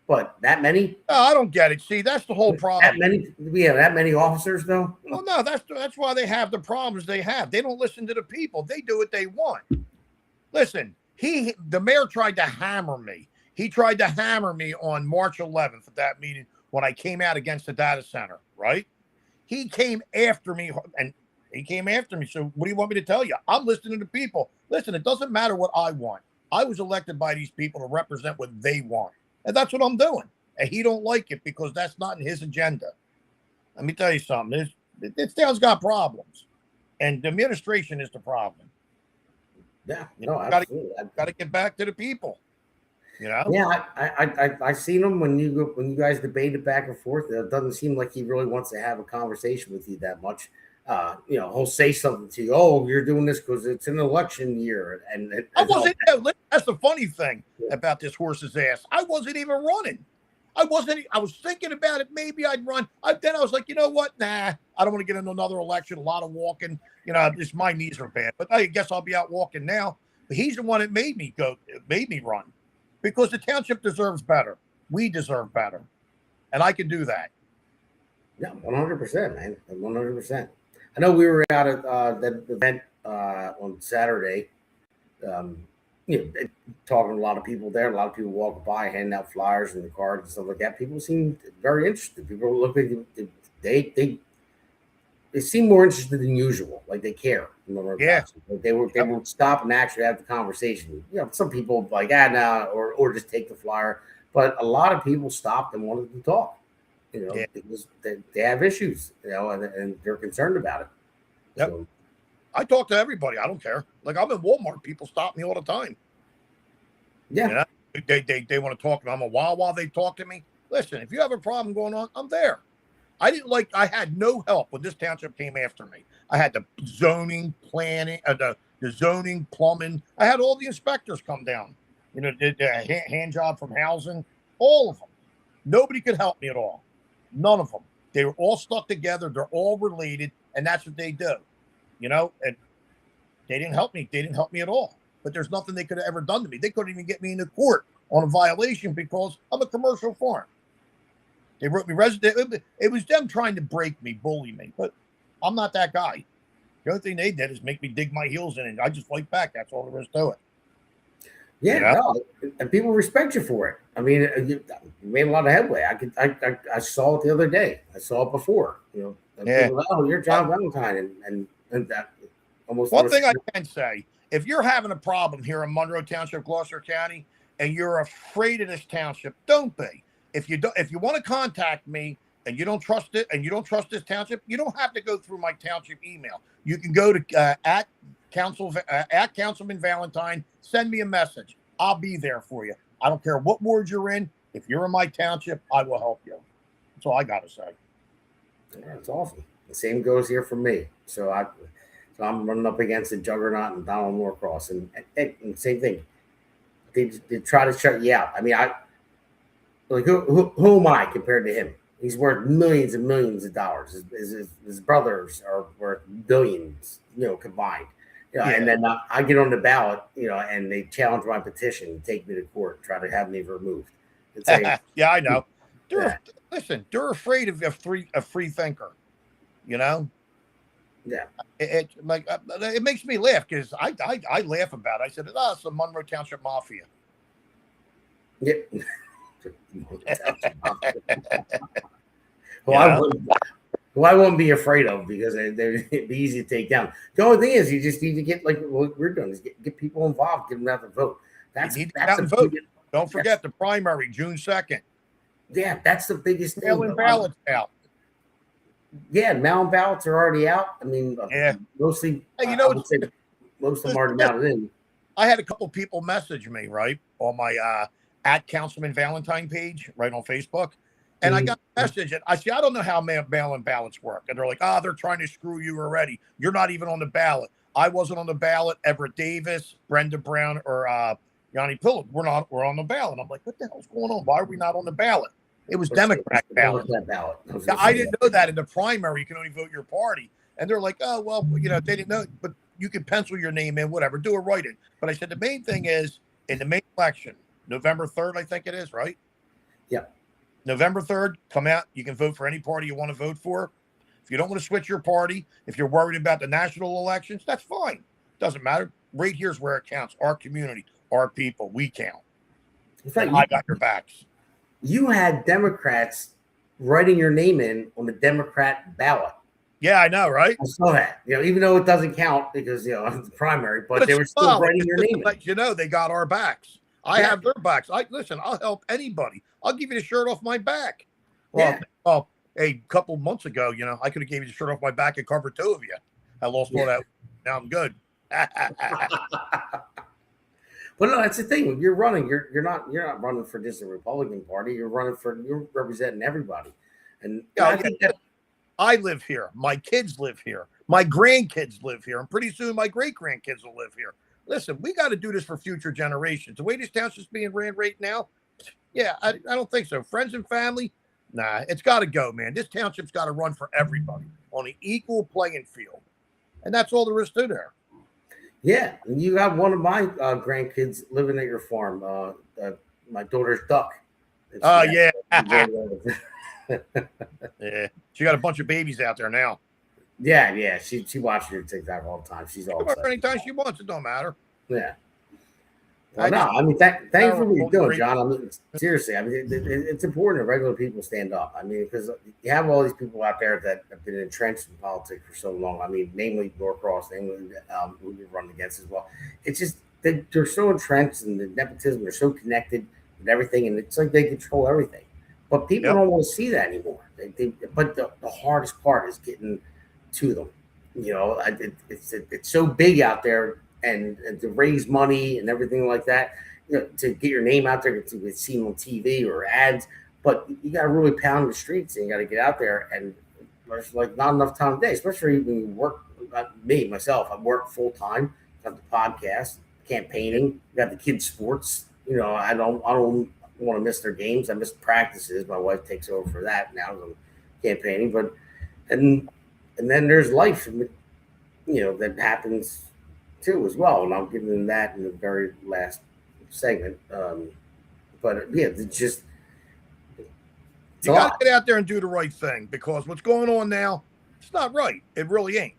S3: but that many?
S4: No, I don't get it. See, that's the whole problem.
S3: That many? We have that many officers, though.
S4: Well, no, that's why they have the problems they have. They don't listen to the people. They do what they want. Listen, the mayor tried to hammer me. He tried to hammer me on March 11th at that meeting when I came out against the data center, right? He came after me, So what do you want me to tell you? I'm listening to people. Listen, it doesn't matter what I want. I was elected by these people to represent what they want. And that's what I'm doing. And he don't like it because that's not in his agenda. Let me tell you something. This town's got problems. And the administration is the problem.
S3: Yeah,
S4: absolutely. Got to get back to the people. You know?
S3: Yeah, I seen him when you guys debated back and forth. It doesn't seem like he really wants to have a conversation with you that much. You know, he'll say something to you. Oh, you're doing this because it's an election year, and
S4: I wasn't. That's the funny thing about this horse's ass. I wasn't even running. I was thinking about it. Maybe I'd run. Then I was like, you know what? Nah, I don't want to get into another election. A lot of walking. You know, just my knees are bad. But I guess I'll be out walking now. But he's the one that made me run. because the township deserves better. We deserve better, and I can do that.
S3: Yeah, 100%, man. 100%. I know we were out at that event on Saturday. Talking to a lot of people there. A lot of people walking by, handing out flyers and the cards and stuff like that. People seem very interested. People look like they seem more interested than usual. Like they care.
S4: Yeah.
S3: Like they would stop and actually have the conversation. Some people like nah, or just take the flyer. But a lot of people stopped and wanted to talk. Because they have issues. And they're concerned about it.
S4: Yep.
S3: So,
S4: I talk to everybody. I don't care. Like I'm in Walmart. People stop me all the time.
S3: Yeah.
S4: They want to talk. I'm a while they talk to me. Listen, if you have a problem going on, I'm there. I had no help when this township came after me. I had the zoning planning, the zoning plumbing. I had all the inspectors come down. Did a hand job from housing, all of them. Nobody could help me at all. None of them. They were all stuck together. They're all related, and that's what they do. And they didn't help me. They didn't help me at all. But there's nothing they could have ever done to me. They couldn't even get me into court on a violation because I'm a commercial farm. They wrote me resident. It was them trying to break me, bully me. But I'm not that guy. The only thing they did is make me dig my heels in, and I just fight back. That's all there is to it.
S3: Yeah, no, and people respect you for it. I mean, you made a lot of headway. I saw it the other day. I saw it before. People, you're John Valetine, and that almost.
S4: One thing I can say: if you're having a problem here in Monroe Township, Gloucester County, and you're afraid of this township, don't be. If you want to contact me and you don't trust it and you don't trust this township, you don't have to go through my township email. You can go to at Councilman Valetine. Send me a message. I'll be there for you. I don't care what ward you're in. If you're in my township, I will help you. That's all I got to say.
S3: That's awesome. The same goes here for me. So I'm running up against the Juggernaut and Donald Norcross, and same thing. They try to shut you out. I mean, who am I compared to him? He's worth millions and millions of dollars. His brothers are worth billions, combined. And then I get on the ballot, and they challenge my petition and take me to court, try to have me removed.
S4: Yeah, I know. Listen, they're afraid of a free thinker, Yeah. It makes me laugh because I laugh about it. I said, it's the Monroe Township Mafia.
S3: Yeah. I wouldn't be afraid of because they'd be easy to take down. The only thing is you just need to get like what we're doing is get people involved, get them out to vote. That's a vote.
S4: Don't forget the primary, June 2nd.
S3: Yeah, that's the biggest thing.
S4: Mail-in ballots out.
S3: Yeah, mail-in ballots are already out. I mean, mostly.
S4: Hey,
S3: I would say most of them are already mailed in.
S4: I had a couple people message me right on my at Councilman Valetine page, right on Facebook. And I got a message, and I don't know how mail-in ballots work. And they're like, they're trying to screw you already. You're not even on the ballot. I wasn't on the ballot. Everett Davis, Brenda Brown, or Yanni Pillard, we're on the ballot. I'm like, what the hell's going on? Why are we not on the ballot? It was Democrat ballot. I didn't know that in the primary, you can only vote your party. And they're like, they didn't know, but you can pencil your name in, whatever, do a write-in. But I said, the main thing is, in the main election, November 3rd, I think it is, right?
S3: Yeah.
S4: November 3rd, come out. You can vote for any party you want to vote for. If you don't want to switch your party, if you're worried about the national elections, that's fine. Doesn't matter. Right here's where it counts. Our community, our people, we count. In fact, I got your backs.
S3: You had Democrats writing your name in on the Democrat ballot.
S4: Yeah, I know, right?
S3: I saw that. Even though it doesn't count because it's the primary, but they were still writing your name in.
S4: They got our backs. I have their backs. Listen, I'll help anybody. I'll give you the shirt off my back. Well, a couple months ago, I could have gave you the shirt off my back and covered two of you. I lost all that. Now I'm good.
S3: But no, that's the thing. When you're running, you're not running for just the Republican Party. You're representing everybody. And I think that
S4: I live here. My kids live here. My grandkids live here. And pretty soon my great grandkids will live here. Listen, we got to do this for future generations. The way this township's being ran right now, I don't think so. Friends and family, nah, it's got to go, man. This township's got to run for everybody on an equal playing field. And that's all there is to there.
S3: Yeah, and you got one of my grandkids living at your farm, my daughter's duck.
S4: Oh yeah. Yeah. She got a bunch of babies out there now.
S3: Yeah. She watches her TikTok all the time. She's all
S4: She anytime she wants. It don't matter.
S3: Yeah. Well, thank you for what you're doing, John. I mean, seriously, I mean, it's important that regular people stand up. I mean, because you have all these people out there that have been entrenched in politics for so long. I mean, namely Norcross, namely who we're running against as well. It's just they're so entrenched in the nepotism. They're so connected with everything, and it's like they control everything. But people don't want to see that anymore. But the hardest part is getting to them. You know, it's so big out there. And to raise money and everything like that, you know, to get your name out there, to be seen on TV or ads, but you got to really pound the streets and you got to get out there. And there's like not enough time a day, especially when you work. Myself, I work full time. Got the podcast, campaigning. Got the kids' sports. You know, I don't want to miss their games. I miss practices. My wife takes over for that now. I'm campaigning, but and then there's life, you know, that happens too as well, and I'll give them that in the very last segment. But yeah, it's just
S4: you got to get out there and do the right thing, because what's going on now, it's not right. It really ain't.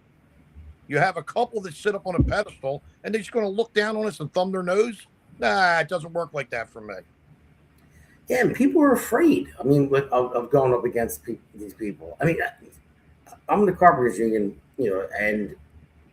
S4: You have a couple that sit up on a pedestal and they're just going to look down on us and thumb their nose. Nah, it doesn't work like that for me.
S3: Yeah, and people are afraid. I mean, of going up against these people. I mean, I'm in the carpenters union, you know, and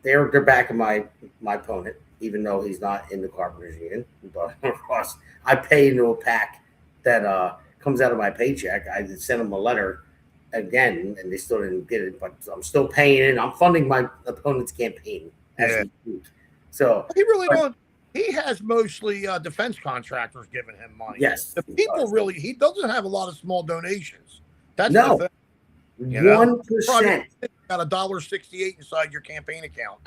S3: they're backing my opponent, even though he's not in the carpenters union. But of course, I pay into a PAC that comes out of my paycheck. I sent them a letter again, and they still didn't get it. But I'm still paying it. I'm funding my opponent's campaign as we speak. So
S4: he really don't. He has mostly defense contractors giving him money.
S3: Yes,
S4: the people he doesn't have a lot of small donations. That's
S3: no.
S4: the thing.
S3: 1%.
S4: Got $1.68 inside your campaign account.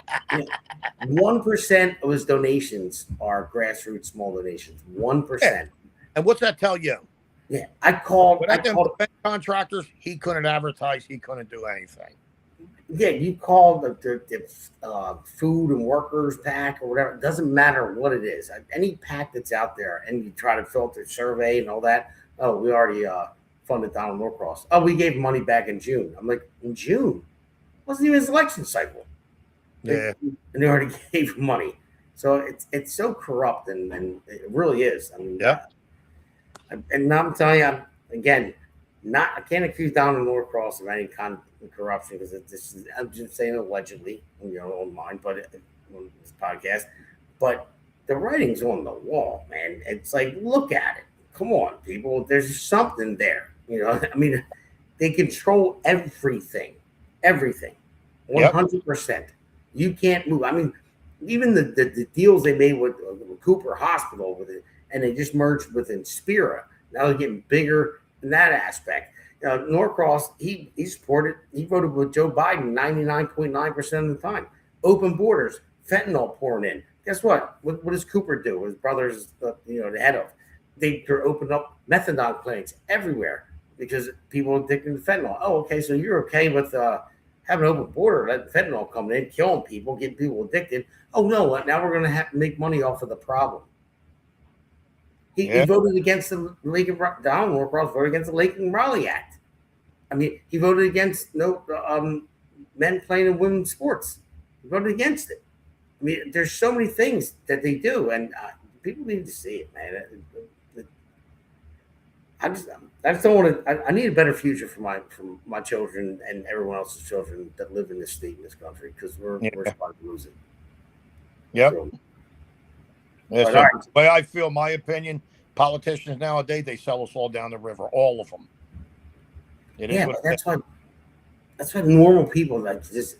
S3: 1% of his donations are grassroots small donations. 1%.
S4: Yeah. And what's that tell you?
S3: Yeah, I called
S4: defense contractors. He couldn't advertise. He couldn't do anything.
S3: Yeah, you call the food and workers PAC or whatever. It doesn't matter what it is. Any PAC that's out there, and you try to filter survey and all that. Oh, we already funded Donald Norcross. Oh, we gave money back in June. I'm like, in June? Wasn't even his election cycle.
S4: Yeah.
S3: And they already gave money. So it's so corrupt, and it really is. I mean, and I'm telling you, again, I can't accuse Donald Norcross of any kind of corruption, because I'm just saying allegedly, you know, on mine, but on this podcast. But the writing's on the wall, man. It's like, look at it. Come on, people. There's something there. You know, I mean, they control everything. 100%. You can't move. I mean, even the deals they made with Cooper Hospital and they just merged with Inspira. Now they're getting bigger in that aspect. Norcross, he voted with Joe Biden 99.9% of the time. Open borders, fentanyl pouring in. Guess what? What does Cooper do? His brother's the head of. They're opening up methadone clinics everywhere because people are addicted to fentanyl. Oh, okay, so you're okay with having an open border, letting fentanyl come in, killing people, getting people addicted. Oh, no, now we're going to have to make money off of the problem. He voted against the Donald Norcross voted against the Lake and Raleigh Act. I mean, he voted against men playing in women's sports. He voted against it. I mean, there's so many things that they do, and people need to see it, man. I just don't want to. I need a better future for my children and everyone else's children that live in this state, in this country, because we're starting to lose it.
S4: Yep.
S3: So,
S4: the way I feel, my opinion, politicians nowadays, they sell us all down the river, all of them.
S3: But that's why normal people, like, just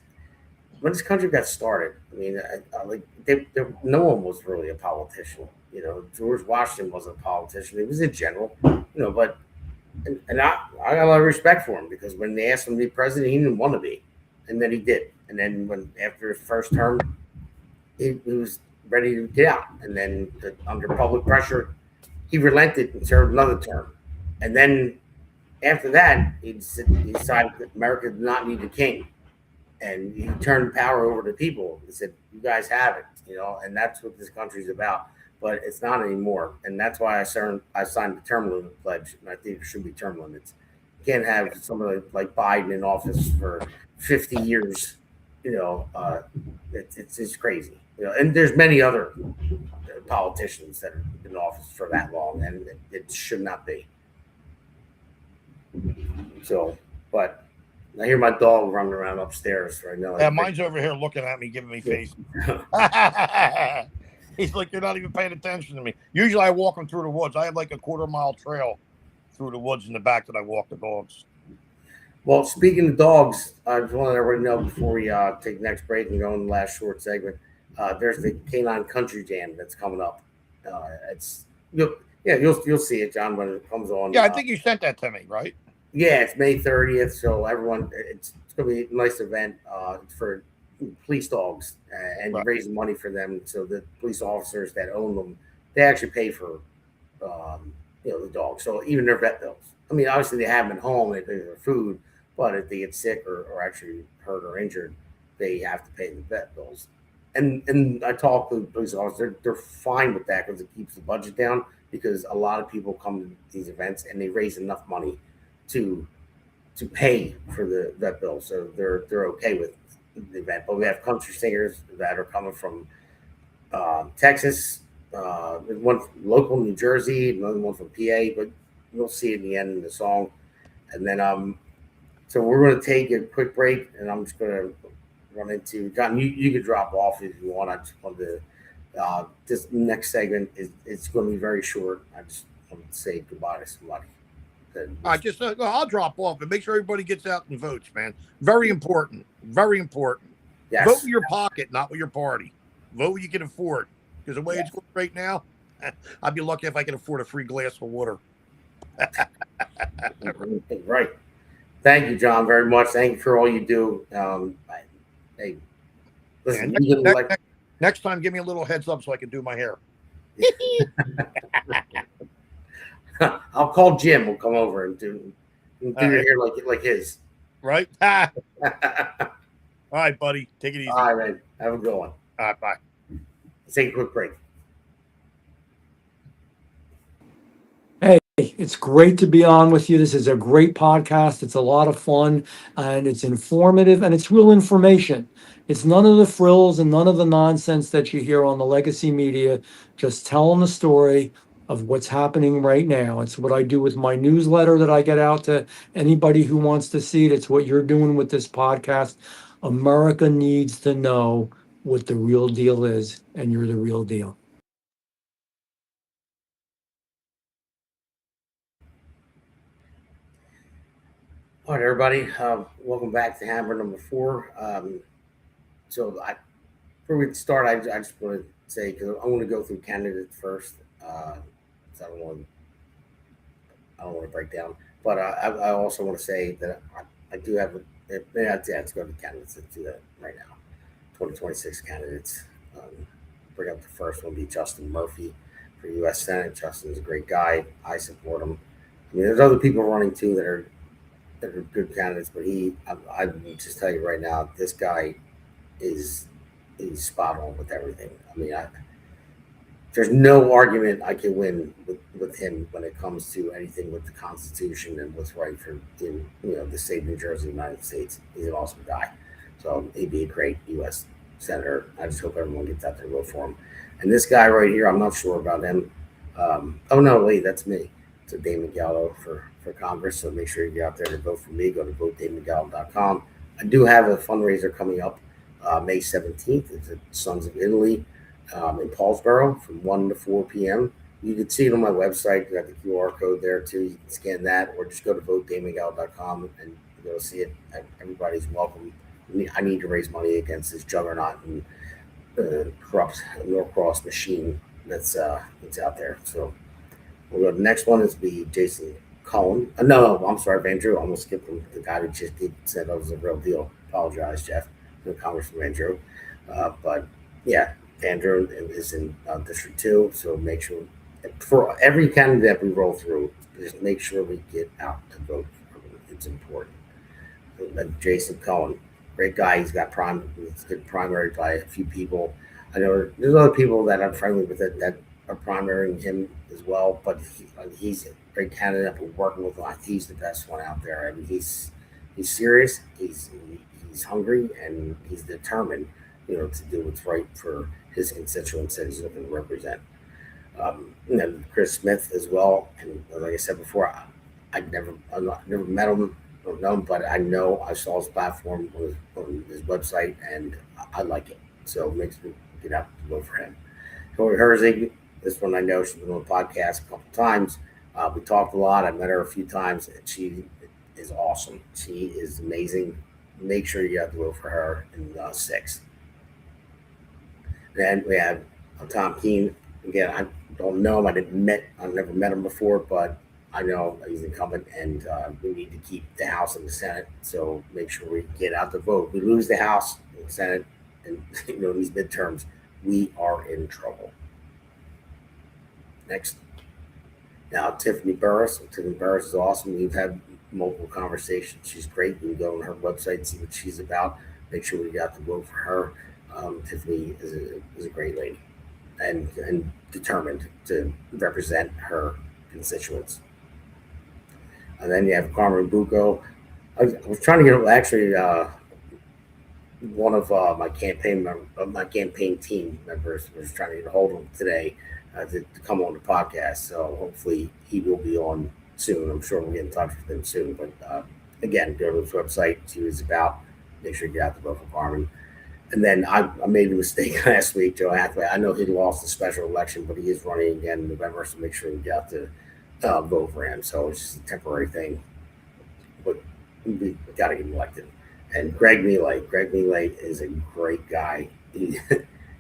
S3: when this country got started, I mean, no one was really a politician. You know, George Washington wasn't a politician; he was a general. You know, but and I got a lot of respect for him, because when they asked him to be president, he didn't want to be, and then he did. And then after his first term, he was ready to get out. And then under public pressure, he relented and served another term. And then after that, he decided that America did not need a king. And he turned power over to people. He said, you guys have it, you know, and that's what this country's about. but it's not anymore. And that's why I signed the term limit pledge, and I think there should be term limits. You can't have somebody like Biden in office for 50 years. It's crazy. And there's many other politicians that have been in office for that long, and it should not be. So, but I hear my dog running around upstairs right now.
S4: Yeah, mine's over here looking at me, giving me face. He's like, you're not even paying attention to me. Usually I walk them through the woods. I have like a 1/4-mile trail through the woods in the back that I walk the dogs.
S3: Well, speaking of dogs, I just want to let everybody know before we take the next break and go in the last short segment. There's the Canine Country Jam that's coming up. You'll see it, John, when it comes on.
S4: Yeah, I think you sent that to me, right?
S3: Yeah, it's May 30th, so everyone, it's going to be a nice event for police dogs and
S4: Right.
S3: raising money for them. So the police officers that own them, they actually pay for the dogs. So even their vet bills. I mean, obviously they have them at home, they pay for food, but if they get sick or actually hurt or injured, they have to pay the vet bills. And I talk to the police officers, they're fine with that because it keeps the budget down, because a lot of people come to these events and they raise enough money to pay for the vet bill, so they're okay with the event. But we have country singers that are coming from Texas, one from local New Jersey, another one from PA, but you'll see it in the end of the song. And then so we're going to take a quick break, and I'm just going to run into John. You could drop off if you want. I just wanted to this next segment it's going to be very short. I just want to say goodbye to somebody.
S4: I'll drop off, but make sure everybody gets out and votes, man. Very important. Very important.
S3: Yes.
S4: Vote with your pocket, not with your party. Vote what you can afford. Because the way it's going right now, I'd be lucky if I could afford a free glass of water.
S3: Right. Thank you, John, very much. Thank you for all you do. Hey, listen.
S4: Next time, give me a little heads up so I can do my hair.
S3: I'll call Jim. We'll come over and do your hair like his.
S4: Right? All right, buddy. Take it easy.
S3: All right, man. Have a good one.
S4: All right, bye.
S3: Let's take a quick break.
S7: Hey, it's great to be on with you. This is a great podcast. It's a lot of fun, and it's informative, and it's real information. It's none of the frills and none of the nonsense that you hear on the legacy media. Just telling the story of what's happening right now. It's what I do with my newsletter that I get out to anybody who wants to see it. It's what you're doing with this podcast. America needs to know what the real deal is, and you're the real deal.
S3: All right, everybody. Welcome back to Hammer number 4. Before we start, I just want to say, because I want to go through candidates first. So I don't want to break down, but I also want to say that I do have let's go to the candidates. Let's do that right now. 2026 candidates. Bring up the first one, be Justin Murphy for U.S. Senate. Justin's a great guy. I support him. I mean, there's other people running too that are good candidates, but I will just tell you right now, this guy is spot on with everything. I mean, there's no argument I can win with him when it comes to anything with the Constitution and what's right for the state of New Jersey, United States. He's an awesome guy. So he'd be a great U.S. Senator. I just hope everyone gets out there and vote for him. And this guy right here, I'm not sure about him. Oh, no, wait, that's me. It's Damon Galdo for Congress. So make sure you get out there and vote for me. Go to votedamongaldo.com. I do have a fundraiser coming up May 17th. It's at Sons of Italy in Paulsboro from 1 to 4 p.m. You can see it on my website. You got the QR code there too. You can scan that, or just go to votedamongaldo.com and you'll see it. Everybody's welcome. I need to raise money against this juggernaut and corrupt Norcross machine that's out there. So we'll go to the next one. Is be Jason Cullen. No, I'm sorry, Van Drew. I almost skipped him. The guy who just said that was a real deal. Apologize, Jeff. No Congressman Van Drew. But yeah, Van Drew is in District 2. So make sure for every candidate we roll through, just make sure we get out to vote for him. It's important. Jason Cullen. Great guy. He's got he's good primary by a few people. I know there's other people that I'm friendly with that are primarying him as well, but he's a great candidate for working with. He's the best one out there. I mean, he's serious. He's hungry, and he's determined, to do what's right for his constituents that he's looking to represent. And then Chris Smith as well. And like I said before, I've never met him or known, but I know I saw his platform on his website, and I like it. So it makes me get out to vote for him. Tori Herzig, this one I know, she's been on the podcast a couple times. We talked a lot. I met her a few times, and she is awesome. She is amazing. Make sure you have to vote for her in 6th. Then we have Tom Keene. Again, I don't know him. I've never met him before, but I know he's incumbent, and we need to keep the House and the Senate. So make sure we get out the vote. We lose the House and the Senate, and these midterms, we are in trouble. Next. Now, Tiffany Burris. Tiffany Burris is awesome. We've had multiple conversations. She's great. You can go on her website, see what she's about. Make sure we got to vote for her. Tiffany is a great lady and determined to represent her constituents. And then you have Carmen Bucco. I was trying to get actually one of my campaign team members was trying to get a hold of him today to come on the podcast. So hopefully he will be on soon. I'm sure we'll get in touch with him soon. But again, go to his website, see what it's about. Make sure you get out the vote for Carmen. And then I made a mistake last week, Joe Hathaway. I know he lost the special election, but he is running again in November, so make sure you get out to vote for him. So it's just a temporary thing, but we got to get him elected. And Greg Mealy is a great guy.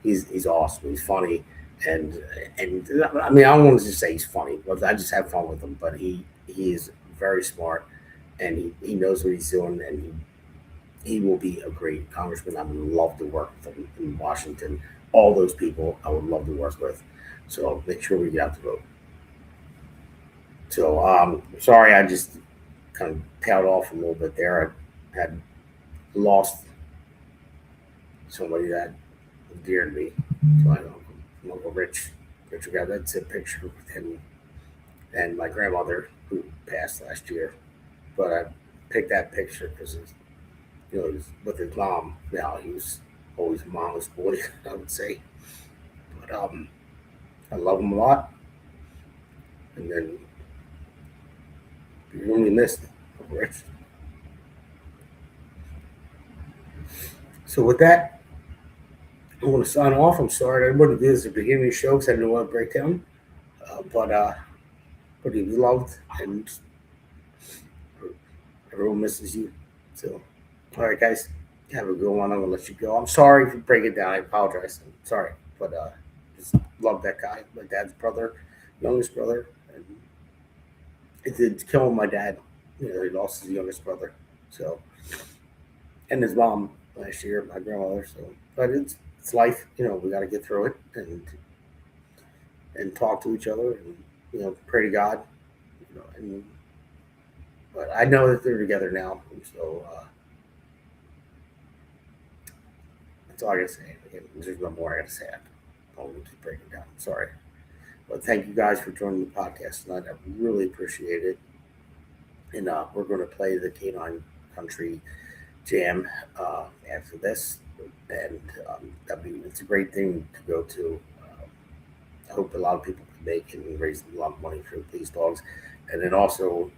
S3: He's awesome. He's funny, and I mean, I don't want to just say he's funny, but I just have fun with him. But he is very smart, and he knows what he's doing, and he will be a great congressman. I would love to work with him in Washington. All those people I would love to work with. So make sure we get out to vote. So sorry, I just kind of tailed off a little bit there. I had lost somebody that was dear to me. So I know Uncle Rich got that's a picture with him and my grandmother who passed last year. But I picked that picture because he was with his mom. Now he was always a mama's boy, I would say. But I love him a lot. And then you really missed Uncle Rich. So with that, I want to sign off. I'm sorry I wouldn't do this at the beginning of the show because I didn't want to break down. But he was loved, and everyone misses you. So, all right, guys, have a good one. I'm gonna let you go. I'm sorry for breaking it down. I apologize. I'm sorry, but just love that guy. My dad's brother, youngest brother, and it did kill my dad. He lost his youngest brother. So, and his mom last year, my grandmother. So, but it's life. We got to get through it and talk to each other and pray to God. But I know that they're together now. So that's all I got to say. There's no more I got to say. I'll keep breaking down. Sorry. But thank you guys for joining the podcast tonight. I really appreciate it. And we're going to play the Canine Country Jam after this. And it's a great thing to go to. I hope a lot of people can make it and raise a lot of money for these dogs. And then also,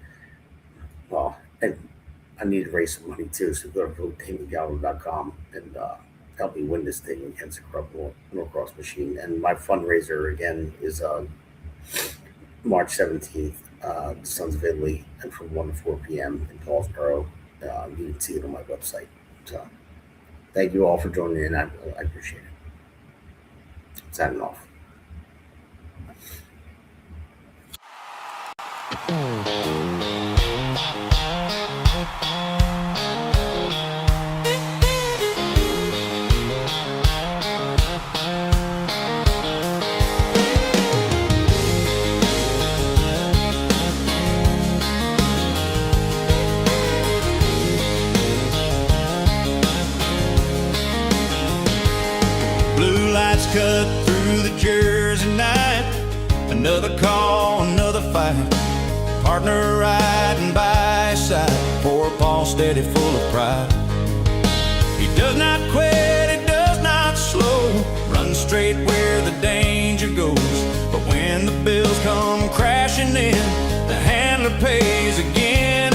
S3: and I need to raise some money too. So go to votegaldo.com and help me win this thing against the corrupt Norcross machine. And my fundraiser again is March 17th, the Sons of Italy, and from 1 to 4 p.m. in Paulsboro. You can see it on my website. So thank you all for joining in. I appreciate it. Signing off.
S5: Blue lights cut through the Jersey night. Another call, another fight. Partner riding by his side. Poor Paul steady, full of pride. He does not quit, he does not slow. Run straight where the danger goes. But when the bills come crashing in, the handler pays again.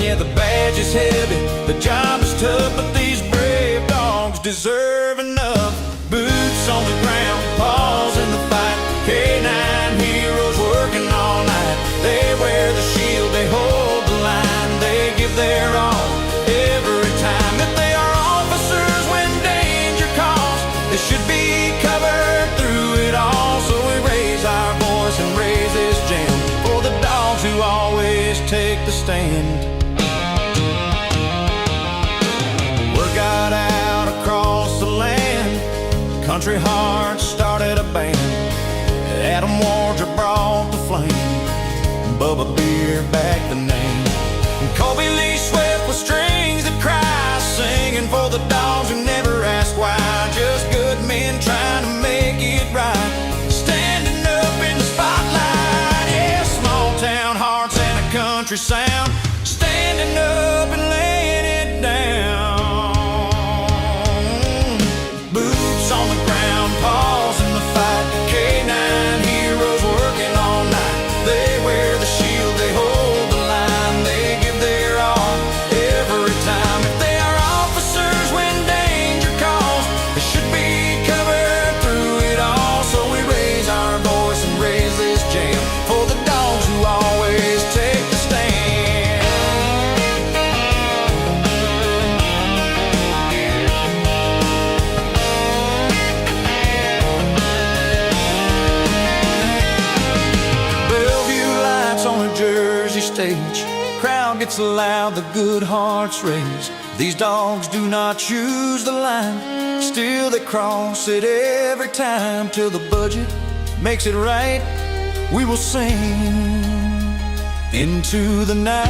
S5: Yeah, the badge is heavy, the job is tough, but these brave dogs deserve enough. Boots on the ground, paws in the fight. K9 heroes working all night. They wear the shield, they hold the line. They give their all every time. If they are officers when danger calls, they should be covered through it all. So we raise our voice and raise this jam for the dogs who always take the stand. Word got out across the land. Country Hearts started a band. Adam Wardrop brought the flame. Bubba Beer backed the name. And Colby Lee Swift with strings that cry, singing for the dogs who never ask why. Just good men trying to make it right, standing up in the spotlight. Yeah, small town hearts and a country sound, standing up and laying it down. Boots on the ground, paws in the fight. K9 heroes working all night. They wear the shield, they hold the line. They give their all every time. If they are officers when danger calls, they should be covered through it all. So we raise our voice and raise this jam for the dogs who always take the stand. Bellevue lights on a Jersey stage. Crowd gets loud, the good hearts raise. These dogs do not choose the line, still they cross it every time. Till the budget makes it right, we will sing into the night.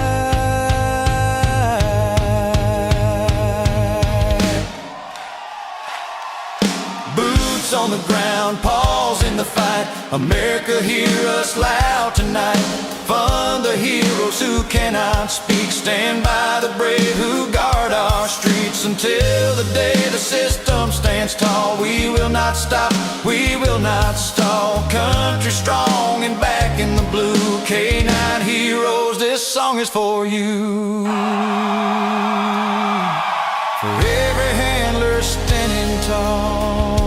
S5: Boots on the ground, paws in the fight. America, hear us loud tonight. Fund the heroes who cannot speak. Stand by the brave who guard our streets until the day the system stands tall. We will not stop, we will not stall. Country strong and back in the blue. K9 heroes, this song is for you. For every handler standing tall,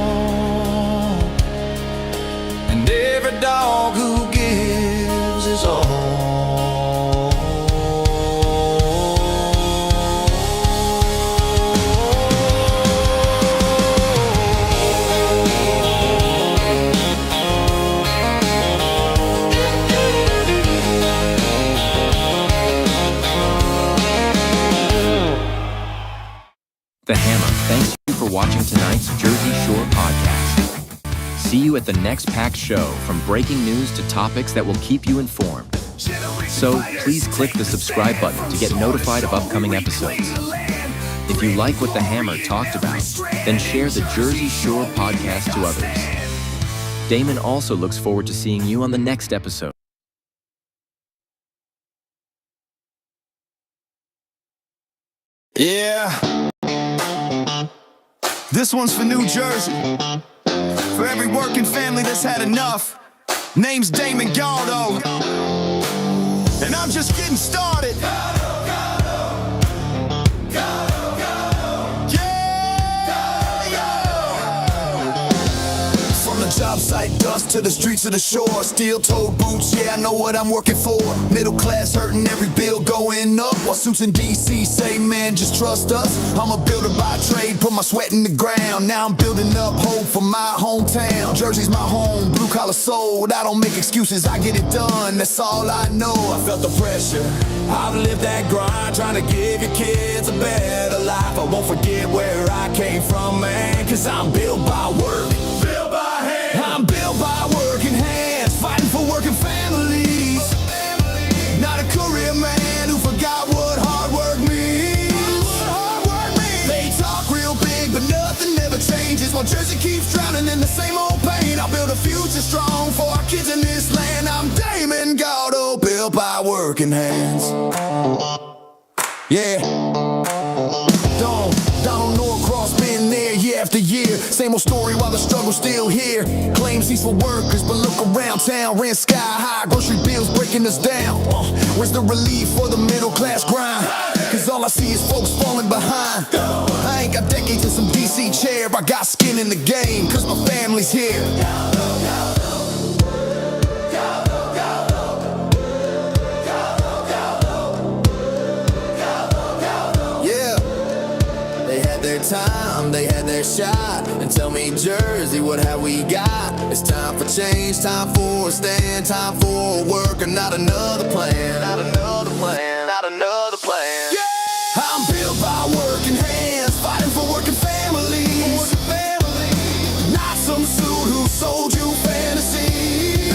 S5: and every dog who gives his all.
S2: The Hammer thanks you for watching tonight's Jersey Shore podcast. See you at the next packed show, from breaking news to topics that will keep you informed. So please click the subscribe button to get notified of upcoming episodes. If you like what the Hammer talked about, then share the Jersey Shore podcast to others. Damon also looks forward to seeing you on the next episode.
S5: Yeah. This one's for New Jersey. For every working family that's had enough. Name's Damon, Galdo. And I'm just getting started. Job site dust to the streets of the shore. Steel-toed boots, yeah, I know what I'm working for. Middle class hurting, every bill going up. While suits in D.C. say, man, just trust us. I'm a builder by trade, put my sweat in the ground. Now I'm building up hope for my hometown. Jersey's my home, blue-collar soul. I don't make excuses, I get it done, that's all I know. I felt the pressure, I've lived that grind, trying to give your kids a better life. I won't forget where I came from, man, cause I'm built by work. I'm built by working hands, fighting for working families. Not a career man who forgot what hard work means. They talk real big, but nothing ever changes. While Jersey keeps drowning in the same old pain, I'll build a future strong for our kids in this land. built by working hands. Yeah. Don't know across, been there year after year. Same old story while the struggle's still here. Claims he's for workers, but look around town. Rent sky high, grocery bills breaking us down. Where's the relief for the middle class grind? Cause all I see is folks falling behind. I ain't got decades in some DC chair. I got skin in the game, cause my family's here. Time, they had their shot. And tell me, Jersey, what have we got? It's time for change, time for a stand, time for a work, and not another plan. Not another plan, not another plan. Yeah! I'm built by working hands, fighting for working families. Not some suit who sold you fantasy.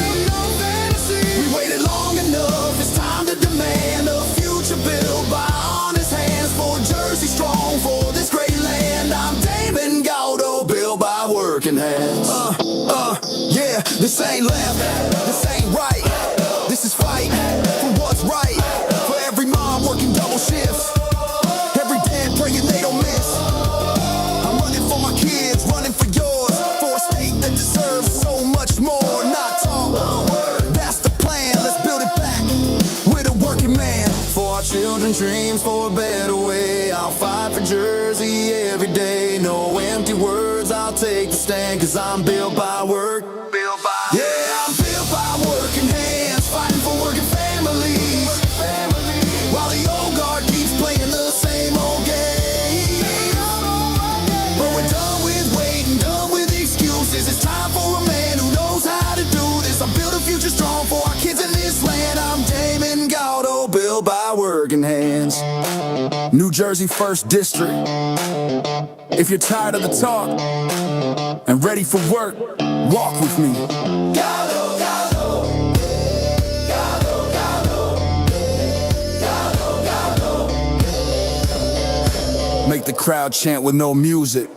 S5: We waited long enough, it's time to demand a future built by honest hands. For Jersey strong, for this great land. I'm Damon, Galdo, built by working hands. Yeah, this ain't left, this ain't right. This is fight for what's right. For every mom working double shifts, every dad praying they don't miss. I'm running for my kids, running for yours, for a state that deserves so much more. Not talk, that's the plan. Let's build it back with a working man. For our children's dreams, for a better way. I'll fight for Jersey every day. No empty words, I'll take the stand. Cause I'm built by work. Yeah, I'm built by working hands, fighting for working families. While the old guard keeps playing the same old game. But we're done with waiting, done with excuses. It's time for a man who knows how to do this. I build a future strong for our kids in this land. I'm Damon, Galdo, built by working hands. New Jersey 1st District. If you're tired of the talk and ready for work, walk with me. Galdo, Galdo. Galdo, Galdo. Galdo, Galdo. Make the crowd chant with no music.